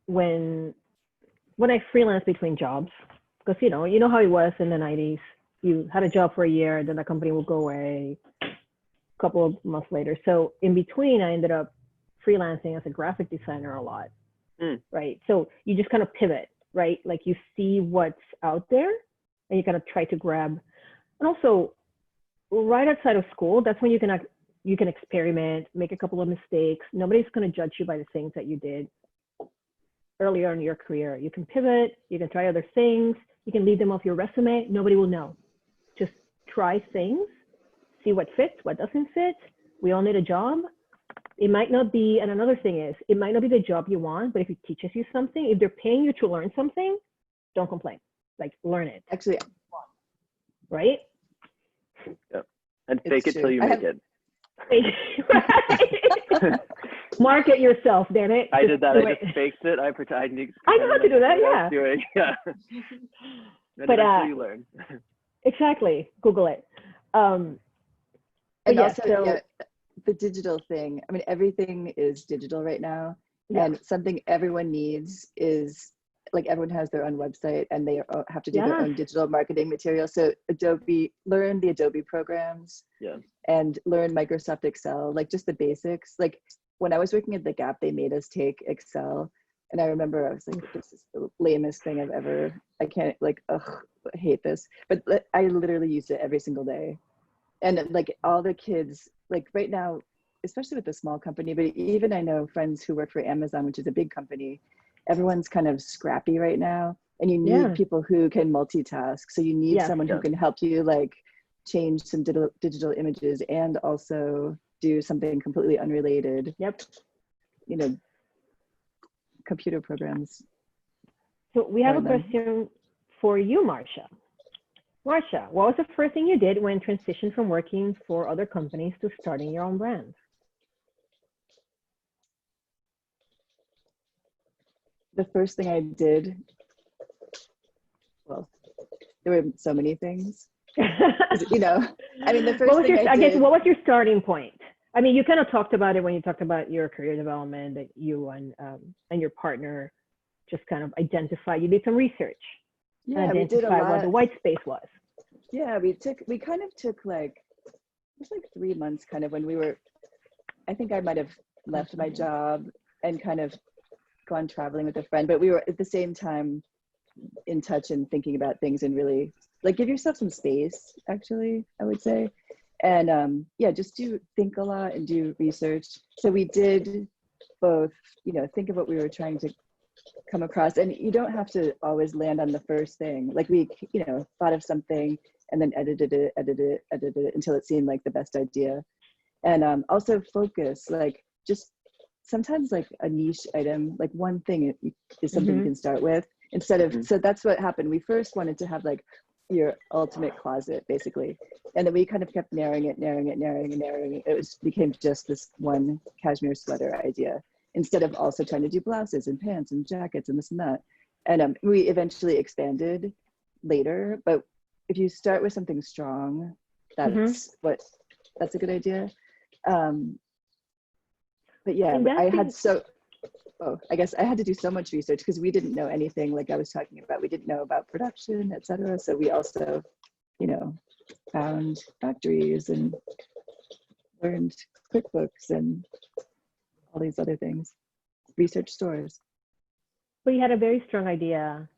when I freelance between jobs, because you know how it was in the 90s. You had a job for a year, then the company will go away a couple of months later. So in between, I ended up freelancing as a graphic designer a lot, right? So you just kind of pivot, right? Like you see what's out there and you kind of try to grab. And also, right outside of school, that's when you can experiment, make a couple of mistakes. Nobody's going to judge you by the things that you did earlier in your career. You can pivot, you can try other things, you can leave them off your resume. Nobody will know. Just try things, see what fits, what doesn't fit. We all need a job. It might not be, and another thing is, it might not be the job you want, but if it teaches you something, if they're paying you to learn something, don't complain. Like learn it. Actually, right? Yeah. And fake it till you make it. Right. Market yourself, damn it. I did that. I just faked it. I know how to do that. Yeah. Yeah. But you learn. Exactly. Google it. And also, the digital thing. I mean, everything is digital right now, and something everyone needs is like everyone has their own website and they have to do their own digital marketing material. So learn the Adobe programs and learn Microsoft Excel, like just the basics. Like when I was working at the Gap, they made us take Excel. And I remember I was like, this is the lamest thing I've ever, I can't I hate this. But I literally used it every single day. And like all the kids, like right now, especially with the small company, but even I know friends who work for Amazon, which is a big company, everyone's kind of scrappy right now. And you need people who can multitask. So you need someone who can help you like change some digital images and also do something completely unrelated. You know, computer programs. So we have a question for you, Marcia. Marcia, what was the first thing you did when transitioned from working for other companies to starting your own brand? The first thing I did, well, there were so many things. You know, I mean, the first thing I did, what was your starting point? I mean, you kind of talked about it when you talked about your career development, that you and your partner just kind of identify. You did some research. Yeah, we did a lot. What the white space was. Yeah, we kind of took like, it was like 3 months kind of when we were, I think I might have left my job and kind of gone traveling with a friend, but we were at the same time in touch and thinking about things and really like give yourself some space, actually, I would say. And just think a lot and do research. So we did both, you know, think of what we were trying to come across, and you don't have to always land on the first thing. Like we, you know, thought of something and then edited it until it seemed like the best idea. And also focus, like just sometimes like a niche item, like one thing is something you Mhm. can start with instead of, Mhm. so that's what happened. We first wanted to have like your ultimate closet basically. And then we kind of kept narrowing it. It became just this one cashmere sweater idea instead of also trying to do blouses and pants and jackets and this and that. And we eventually expanded later, but if you start with something strong, Mhm. that's a good idea. But yeah, I Investing. had I guess I had to do so much research because we didn't know anything, like I was talking about. We didn't know about production, etc. So we also, you know, found factories and learned QuickBooks and all these other things, research stores. But you had a very strong idea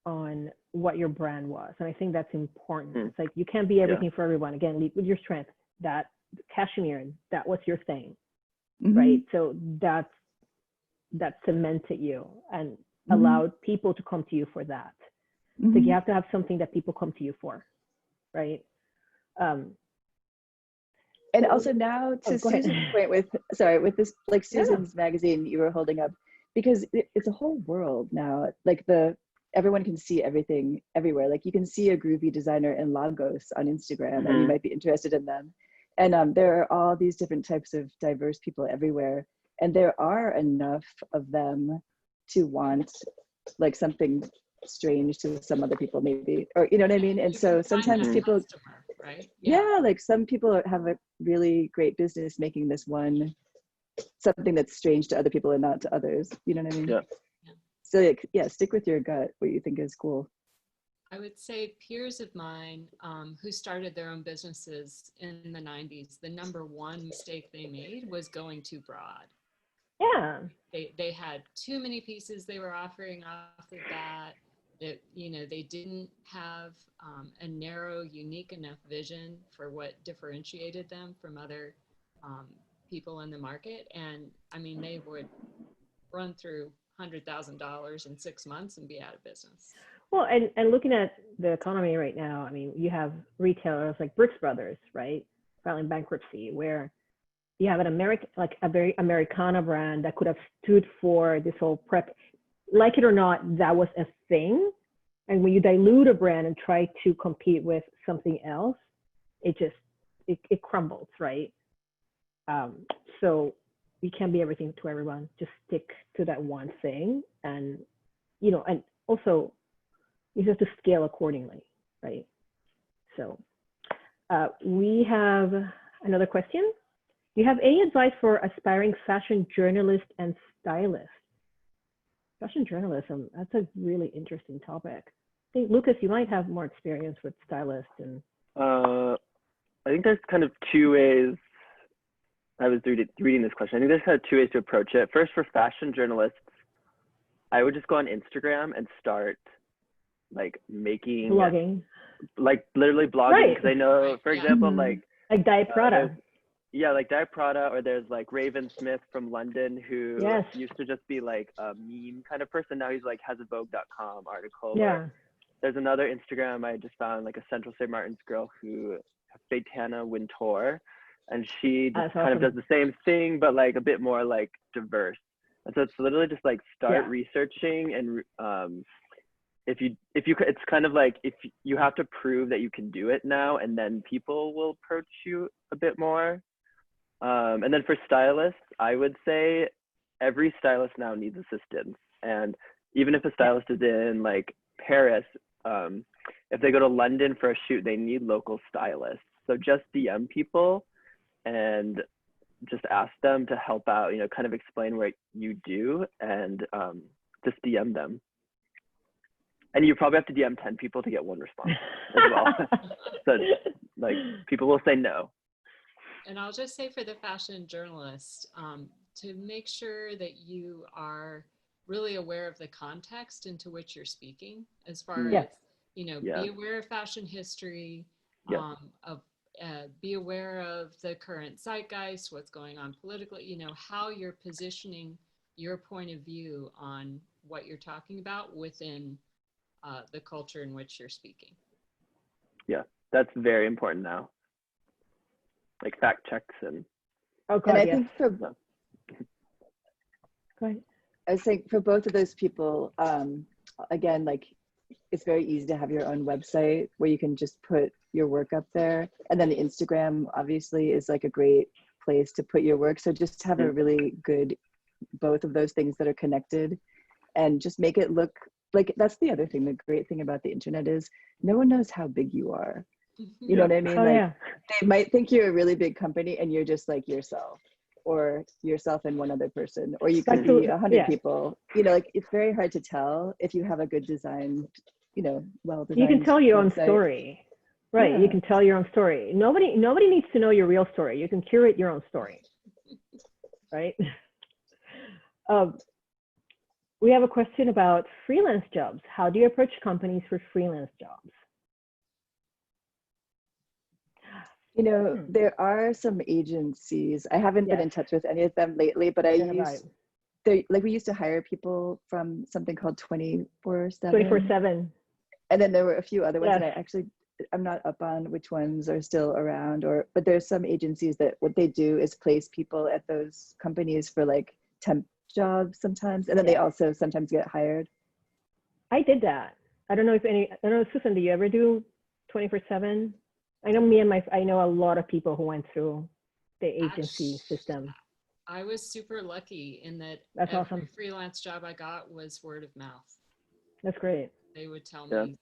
on what your brand was, and I think that's important. It's like you can't be everything for everyone. Again, lead with your strength. That cashmere, that was your thing, right? So that cemented you and allowed people to come to you for that. So you have to have something that people come to you for, right? And also now to Susan's point with this, like Susan's magazine you were holding up, because it's a whole world now. Like everyone can see everything everywhere. Like you can see a groovy designer in Lagos on Instagram and you might be interested in them. And there are all these different types of diverse people everywhere. And there are enough of them to want like something strange to some other people maybe, or you know what I mean? And so sometimes people, customer, right? Yeah, like some people have a really great business making this one something that's strange to other people and not to others. You know what I mean? Yeah. So like, yeah, stick with your gut, what you think is cool. I would say peers of mine who started their own businesses in the 90s, the number one mistake they made was going too broad. Yeah. They had too many pieces they were offering off the bat. That, you know, they didn't have a narrow, unique enough vision for what differentiated them from other people in the market. And I mean, they would run through $100,000 in 6 months and be out of business. Well, and looking at the economy right now, I mean, you have retailers like Brooks Brothers, right, filing bankruptcy, where you have a very Americana brand that could have stood for this whole prep. Like it or not, that was a thing. And when you dilute a brand and try to compete with something else, it crumbles, right? So you can't be everything to everyone. Just stick to that one thing, and and also you have to scale accordingly, right? So we have another question. Do you have any advice for aspiring fashion journalists and stylists? Fashion journalism, that's a really interesting topic. I think, Lucas, you might have more experience with stylists. And I think there's kind of two ways. I was reading this question. I think there's kind of two ways to approach it. First, for fashion journalists, I would just go on Instagram and start like making blogging, like literally blogging, because I know, for example, like Diet Prada. Like Diet Prada, or there's like Raven Smith from London, who used to just be like a meme kind of person. Now he's like has a Vogue.com article. Yeah. There's another Instagram I just found, like a Central St. Martin's girl who, Faitana Wintour, and she just kind of does the same thing, but like a bit more like diverse. And so it's literally just like start researching, and if you it's kind of like if you have to prove that you can do it now, and then people will approach you a bit more. And then for stylists, I would say every stylist now needs assistance. And even if a stylist is in like Paris, if they go to London for a shoot, they need local stylists. So just DM people and just ask them to help out, kind of explain what you do, and just DM them. And you probably have to DM 10 people to get one response as well. So like people will say no. And I'll just say for the fashion journalist, to make sure that you are really aware of the context into which you're speaking, as far as, be aware of fashion history, be aware of the current zeitgeist, what's going on politically, how you're positioning your point of view on what you're talking about within the culture in which you're speaking. Yeah, that's very important now. Like fact checks and. And I think Right. I think for both of those people, again, like it's very easy to have your own website where you can just put your work up there. And then the Instagram obviously is like a great place to put your work. So just have a really good, both of those things that are connected and just make it look like, that's the other thing. The great thing about the internet is no one knows how big you are. You know what I mean? Oh, like yeah. they might think you're a really big company and you're just like yourself, or yourself and one other person, or you could be 100 people. You know, like it's very hard to tell if you have a good design, you know, well-designed You can tell your website. own story. Right. Yeah. You can tell your own story. Nobody needs to know your real story. You can curate your own story. Right. We have a question about freelance jobs. How do you approach companies for freelance jobs? You know, there are some agencies. I haven't been in touch with any of them lately, but we used to hire people from something called 24/7. 24/7. And then there were a few other ones Yes. that I'm not up on which ones are still around, but there's some agencies that what they do is place people at those companies for like temp jobs sometimes. And then they also sometimes get hired. I did that. I don't know, Susan, do you ever do 24/7? I know a lot of people who went through the agency system. I was super lucky in that That's every awesome. freelance job I got was word of mouth. That's great. They would tell me,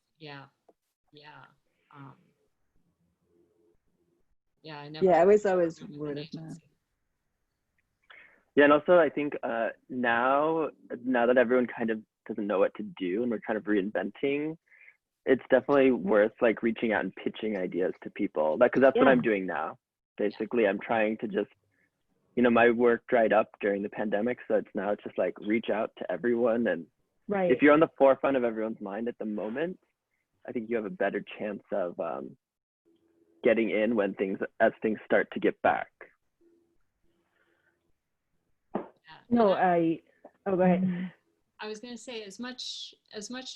I was always word of mouth. Yeah, and also I think now that everyone kind of doesn't know what to do and we're kind of reinventing, it's definitely worth like reaching out and pitching ideas to people. Because that's what I'm doing now. Basically, I'm trying to just, you know, my work dried up during the pandemic, so it's just like reach out to everyone, and if you're on the forefront of everyone's mind at the moment, I think you have a better chance of getting in as things start to get back. Go ahead. I was going to say, as much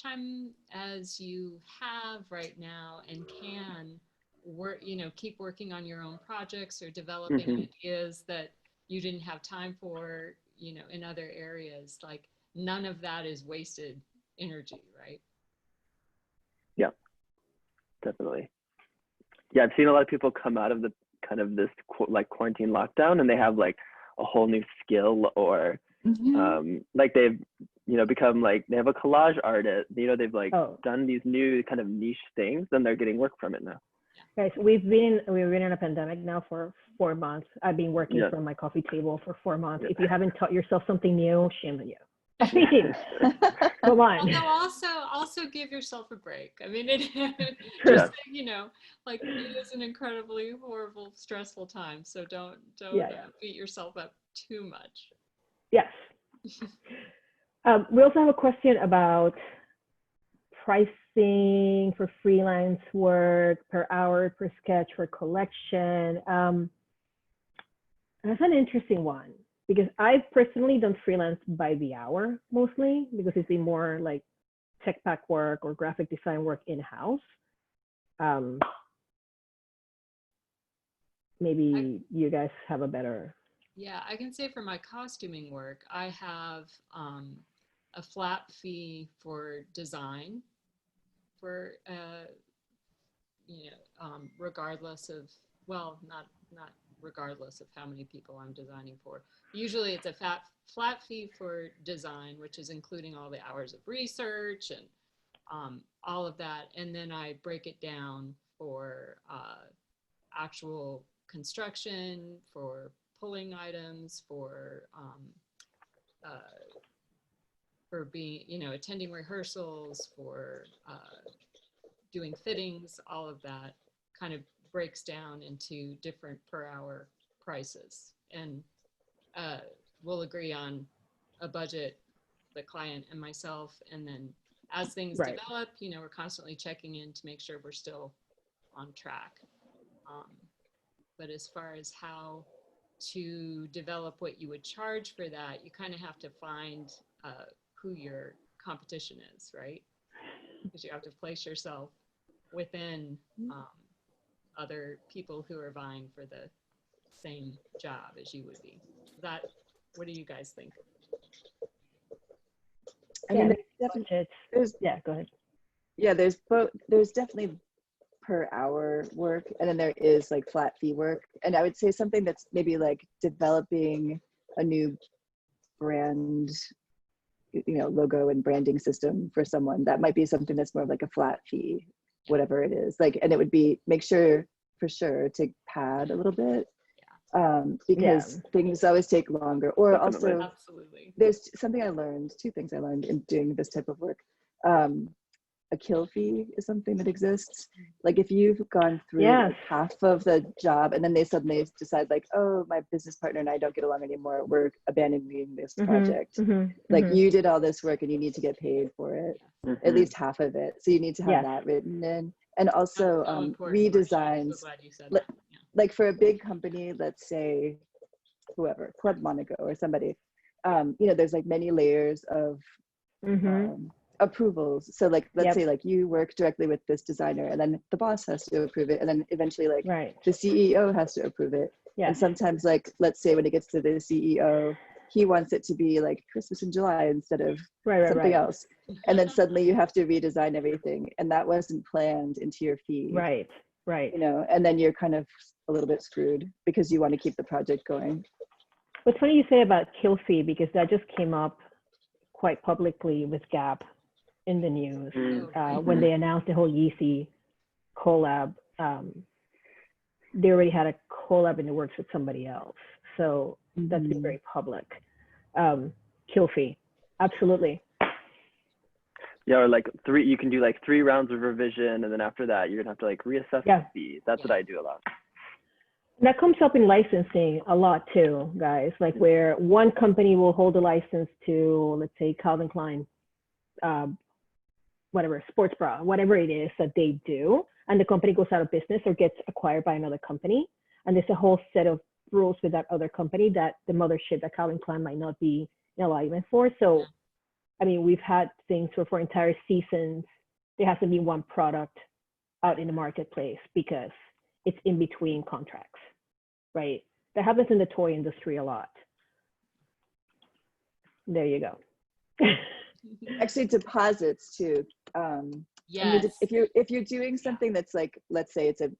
time as you have right now and can work, you know, keep working on your own projects or developing ideas that you didn't have time for, you know, in other areas. Like none of that is wasted energy, right? Yeah, definitely. Yeah, I've seen a lot of people come out of the kind of this like quarantine lockdown and they have like a whole new skill, or like they've, you know, become like, they have a collage artist, you know, they've like done these new kind of niche things, and they're getting work from it now. Guys, we've been in a pandemic now for 4 months. I've been working from my coffee table for 4 months. If you haven't taught yourself something new, shame on you. Come on. Also give yourself a break. I mean, just you know, like it is an incredibly horrible, stressful time. So don't beat yourself up too much. Yes. We also have a question about pricing for freelance work, per hour, per sketch, for collection. That's an interesting one, because I've personally done freelance by the hour mostly, because it's been more like tech pack work or graphic design work in-house. Maybe you guys have a better. Yeah, I can say for my costuming work, I have a flat fee for design, for you know, regardless of, well, not regardless of how many people I'm designing for. Usually it's a flat fee for design, which is including all the hours of research and all of that, and then I break it down for actual construction, for pulling items, for being, you know, attending rehearsals, for doing fittings. All of that kind of breaks down into different per hour prices, and we'll agree on a budget, the client and myself, and then as things develop, you know, we're constantly checking in to make sure we're still on track. But as far as how to develop what you would charge for that, you kind of have to find who your competition is, right? Because you have to place yourself within other people who are vying for the same job as you would be. What do you guys think? I mean, there's go ahead. Yeah, there's definitely per hour work, and then there is like flat fee work. And I would say something that's maybe like developing a new brand, logo and branding system for someone, that might be something that's more of like a flat fee, whatever it is. Like, and it would be, make sure for sure to pad a little bit, because things always take longer. Or Definitely. also, Absolutely. there's two things I learned in doing this type of work. A kill fee is something that exists. Like if you've gone through like half of the job and then they suddenly decide like, oh, my business partner and I don't get along anymore, we're abandoning this project. Like you did all this work and you need to get paid for it, at least half of it. So you need to have that written in. And also redesigns, so glad you said that. Like for a big company, let's say whoever, Club Monaco or somebody, there's like many layers of approvals. So like, let's say like you work directly with this designer and then the boss has to approve it. And then eventually like the CEO has to approve it. And sometimes like, let's say when it gets to the CEO, he wants it to be like Christmas in July instead of something else. And then suddenly you have to redesign everything. And that wasn't planned into your fee. Right. And then you're kind of a little bit screwed because you want to keep the project going. What's funny you say about kill fee, because that just came up quite publicly with Gap in the news when they announced the whole Yeezy collab. They already had a collab in the works with somebody else, so that's been very public. Kill fee, absolutely. Yeah, or like you can do like 3 rounds of revision, and then after that you're gonna have to like reassess the fee. That's what I do a lot. That comes up in licensing a lot too, guys, like where one company will hold a license to, let's say, Calvin Klein, whatever, sports bra, whatever it is that they do, and the company goes out of business or gets acquired by another company. And there's a whole set of rules with that other company that the mothership, that Calvin Klein, might not be in alignment for. So, I mean, we've had things where for entire seasons, there has to be one product out in the marketplace because it's in between contracts, right? That happens in the toy industry a lot. There you go. Actually, deposits too. Yes. I mean, if you're doing something that's like, let's say it's a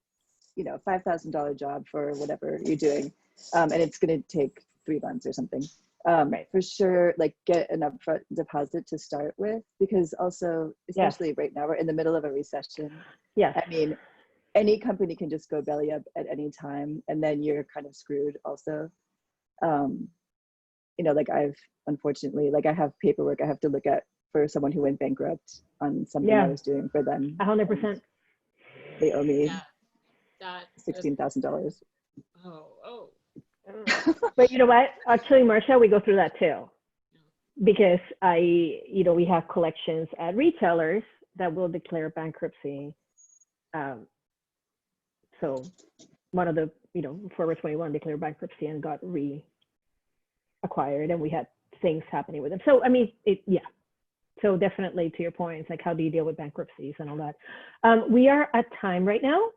$5,000 job for whatever you're doing, and it's going to take 3 months or something. For sure, like get an upfront deposit to start with, because also, especially right now, we're in the middle of a recession. I mean, any company can just go belly up at any time, and then you're kind of screwed also. Like unfortunately, like I have paperwork I have to look at for someone who went bankrupt on something I was doing for them. 100%. They owe me $16,000. Oh. But you know what? Actually, Marcia, we go through that too, because we have collections at retailers that will declare bankruptcy. So one of the, Forever 21 declared bankruptcy and got reacquired, and we had things happening with them. So, I mean, So definitely to your point, it's like, how do you deal with bankruptcies and all that? We are at time right now.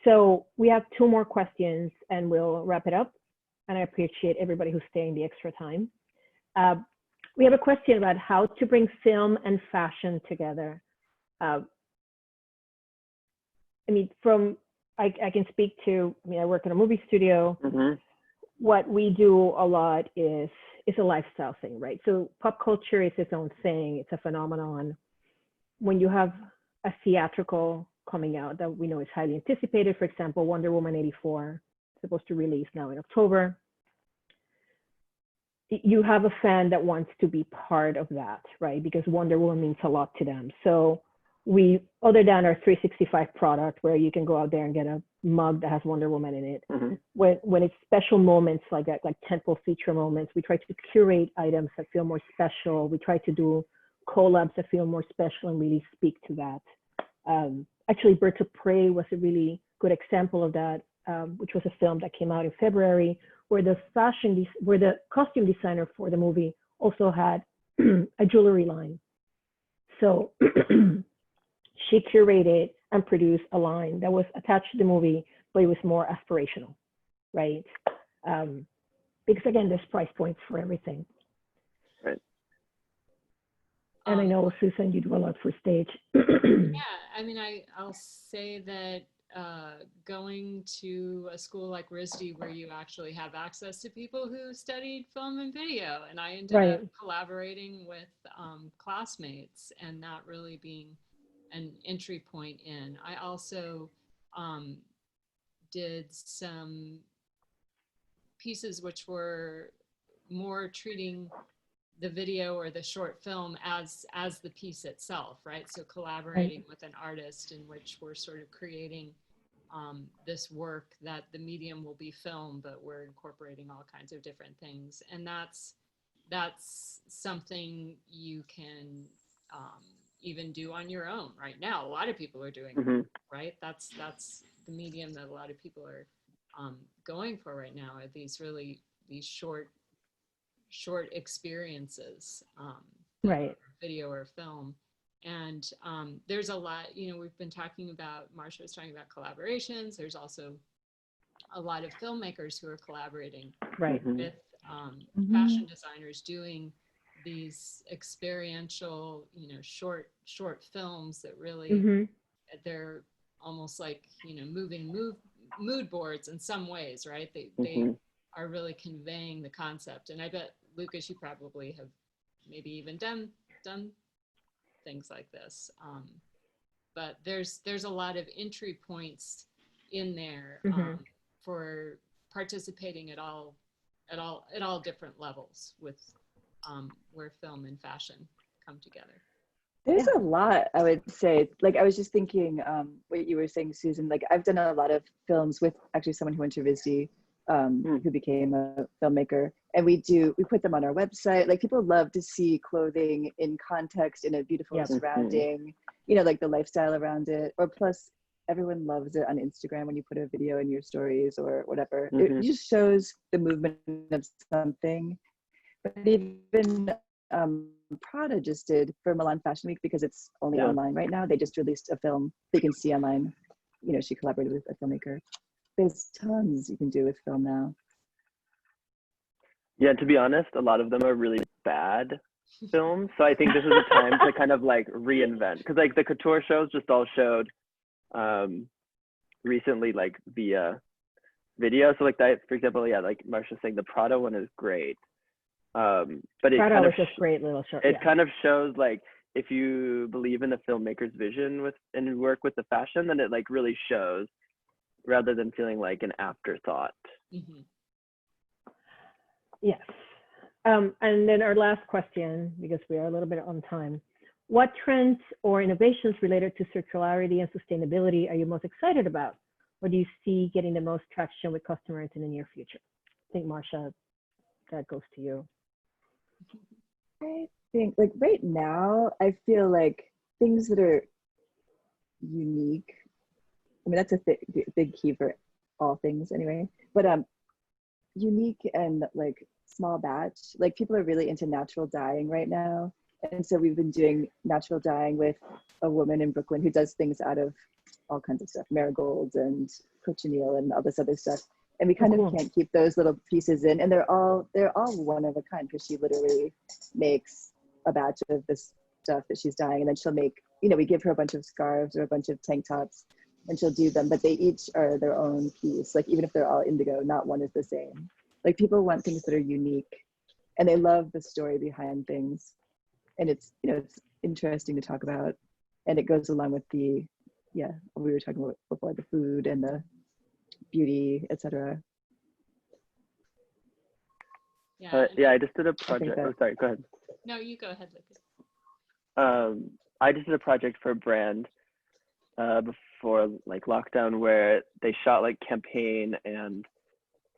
So we have 2 more questions and we'll wrap it up. And I appreciate everybody who's staying the extra time. We have a question about how to bring film and fashion together. I mean, I can speak to, I work in a movie studio. What we do a lot is a lifestyle thing, right? So pop culture is its own thing. It's a phenomenon. When you have a theatrical coming out that we know is highly anticipated, for example, Wonder Woman 84, supposed to release now in October. You have a fan that wants to be part of that, right? Because Wonder Woman means a lot to them. So we, other than our 365 product where you can go out there and get a mug that has Wonder Woman in it, when it's special moments like that, like tentpole feature moments, we try to curate items that feel more special. We try to do collabs that feel more special and really speak to that. Actually, Birds of Prey was a really good example of that, which was a film that came out in February, where the costume designer for the movie also had a jewelry line. So she curated and produced a line that was attached to the movie, but it was more aspirational, right? Because again, there's price points for everything. Right. And I know, Susan, you do a lot for stage. Yeah, I mean, I'll say that going to a school like RISD where you actually have access to people who studied film and video, and I ended up collaborating with classmates and that really being an entry point in. I also did some pieces which were more treating the video or the short film as the piece itself, right? So collaborating with an artist in which we're sort of creating this work that the medium will be film, but we're incorporating all kinds of different things. And that's something you can even do on your own right now. A lot of people are doing, right? That's the medium that a lot of people are going for right now, are these short experiences, video or film. And there's a lot, we've been talking about, Marcia was talking about collaborations. There's also a lot of filmmakers who are collaborating with fashion designers, doing these experiential, short films that really, they're almost like, moving mood boards in some ways, right? They are really conveying the concept. And I bet, Lucas, you probably have maybe even done things like this. But there's a lot of entry points in there for participating at all different levels with where film and fashion come together. There's a lot, I would say. Like, I was just thinking what you were saying, Susan. Like, I've done a lot of films with actually someone who went to RISD, who became a filmmaker, and we put them on our website. Like, people love to see clothing in context, in a beautiful surrounding, like the lifestyle around it. Or plus, everyone loves it on Instagram when you put a video in your stories or whatever. It just shows the movement of something. But even Prada just did for Milan Fashion Week, because it's only online right now. They just released a film that you can see online. She collaborated with a filmmaker. There's tons you can do with film now. Yeah, to be honest, a lot of them are really bad films. So I think this is a time to kind of like reinvent, because like the couture shows just all showed recently like via video. So like that, for example, like Marcia saying, the Prada one is great. But it Prada kind of was just great little short. It kind of shows like, if you believe in the filmmaker's vision and work with the fashion, then it like really shows, rather than feeling like an afterthought. Yes. And then our last question, because we are a little bit on time. What trends or innovations related to circularity and sustainability are you most excited about? Or do you see getting the most traction with customers in the near future? I think, Marcia, that goes to you. I think, like, right now, I feel like things that are unique, I mean, that's a big key for all things anyway, but unique and like small batch, like people are really into natural dyeing right now. And so we've been doing natural dyeing with a woman in Brooklyn who does things out of all kinds of stuff, marigolds and cochineal and all this other stuff. And we kind of can't keep those little pieces in, and they're all one of a kind, because she literally makes a batch of this stuff that she's dyeing, and then she'll make, we give her a bunch of scarves or a bunch of tank tops, and she'll do them, but they each are their own piece. Like, even if they're all indigo, not one is the same. Like, people want things that are unique, and they love the story behind things, and it's it's interesting to talk about, and it goes along with the what we were talking about before, the food and the beauty, etc. I just did a project. Oh, sorry, go ahead. No, you go ahead, Lucas. I just did a project for a brand before like lockdown, where they shot like campaign and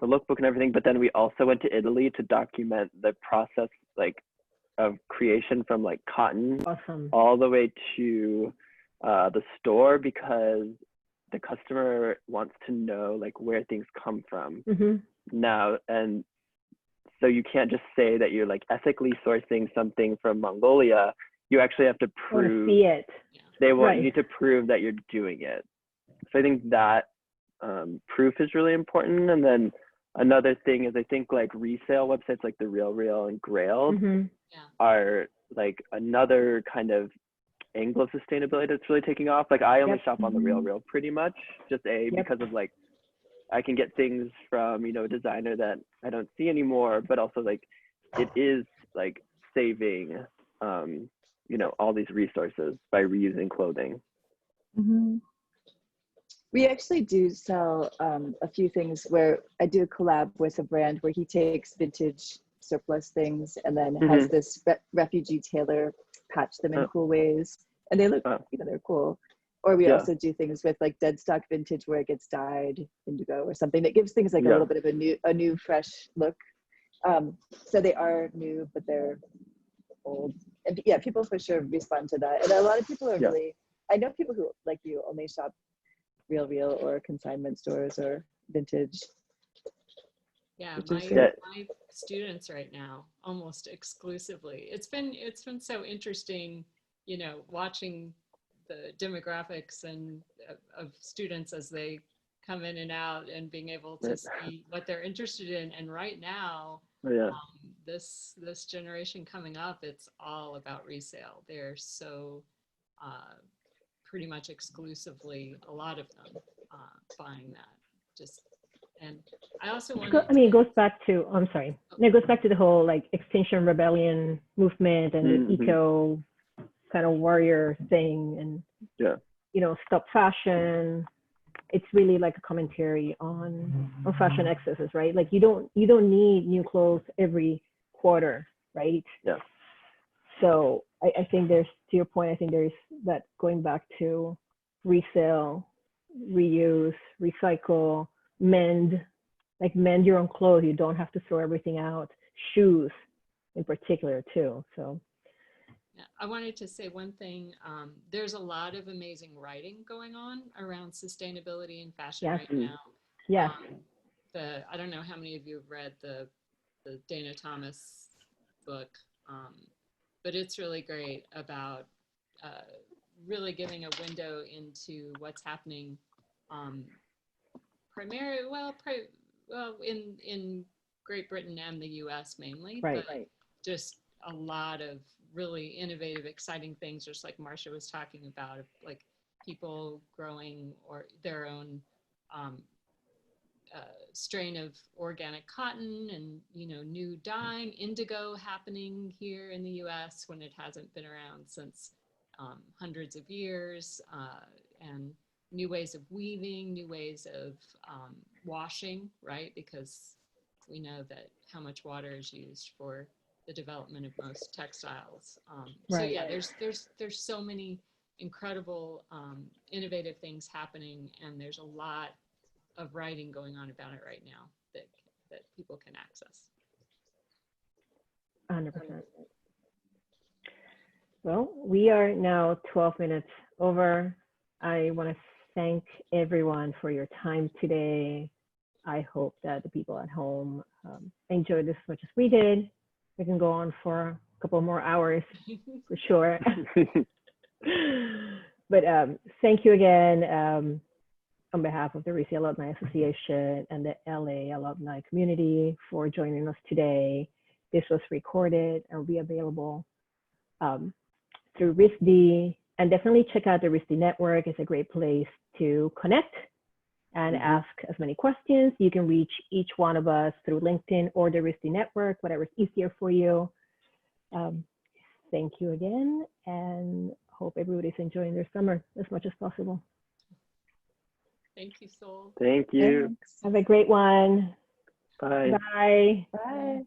the lookbook and everything, but then we also went to Italy to document the process like of creation from like cotton all the way to the store, because the customer wants to know like where things come from now. And so you can't just say that you're like ethically sourcing something from Mongolia. You actually have to prove it. They want you to prove that you're doing it. So I think that proof is really important. And then another thing is I think like resale websites like the Real and Grailed are like another kind of angle of sustainability that's really taking off. Like I only shop on the Real pretty much, just because of like I can get things from, you know, a designer that I don't see anymore, but also like it is like saving you know, all these resources by reusing clothing. We actually do sell a few things where I do a collab with a brand where he takes vintage surplus things and then has this refugee tailor patch them in cool ways, and they look, you know, they're cool. Or we also do things with like dead stock vintage where it gets dyed indigo or something that gives things like a little bit of a new fresh look. So they are new, but they're old. And yeah, people for sure respond to that. And a lot of people are really, I know people who like you only shop Real or consignment stores or vintage. Yeah, my students right now almost exclusively. It's been so interesting, you know, watching the demographics and of students as they come in and out and being able to see what they're interested in. And right now, this generation coming up, it's all about resale. They're so pretty much exclusively, a lot of them buying that. And I also want to, it goes back to, I'm sorry, it goes back to the whole like Extinction Rebellion movement and the eco kind of warrior thing, and you know, stop fashion. It's really like a commentary on fashion excesses, right? Like you don't need new clothes every quarter, right? So I think there's, to your point, I think there's that going back to resale, reuse, recycle, mend your own clothes. You don't have to throw everything out. Shoes in particular too. So I wanted to say one thing. There's a lot of amazing writing going on around sustainability and fashion right now. I don't know how many of you have read the Dana Thomas book, but it's really great about really giving a window into what's happening in Great Britain and the US mainly, but just a lot of really innovative, exciting things, just like Marcia was talking about, like people growing or their own strain of organic cotton, and you know, new dyeing, indigo happening here in the US when it hasn't been around since hundreds of years, and new ways of weaving, new ways of washing, right? Because we know that how much water is used for the development of most textiles. So yeah, there's so many incredible innovative things happening, and there's a lot of writing going on about it right now that people can access. 100%. Well, we are now 12 minutes over. I want to thank everyone for your time today. I hope that the people at home enjoyed this as much as we did. We can go on for a couple more hours for sure. But thank you again on behalf of the RISD Alumni Association and the LA alumni community for joining us today. This was recorded and will be available through RISD, and definitely check out the RISD network. It's a great place to connect and ask as many questions. You can reach each one of us through LinkedIn or the RISD network, whatever is easier for you. Thank you again, and hope everybody's enjoying their summer as much as possible. Thank you, Sol. Thank you. Thanks. Have a great one. Bye. Bye. Bye.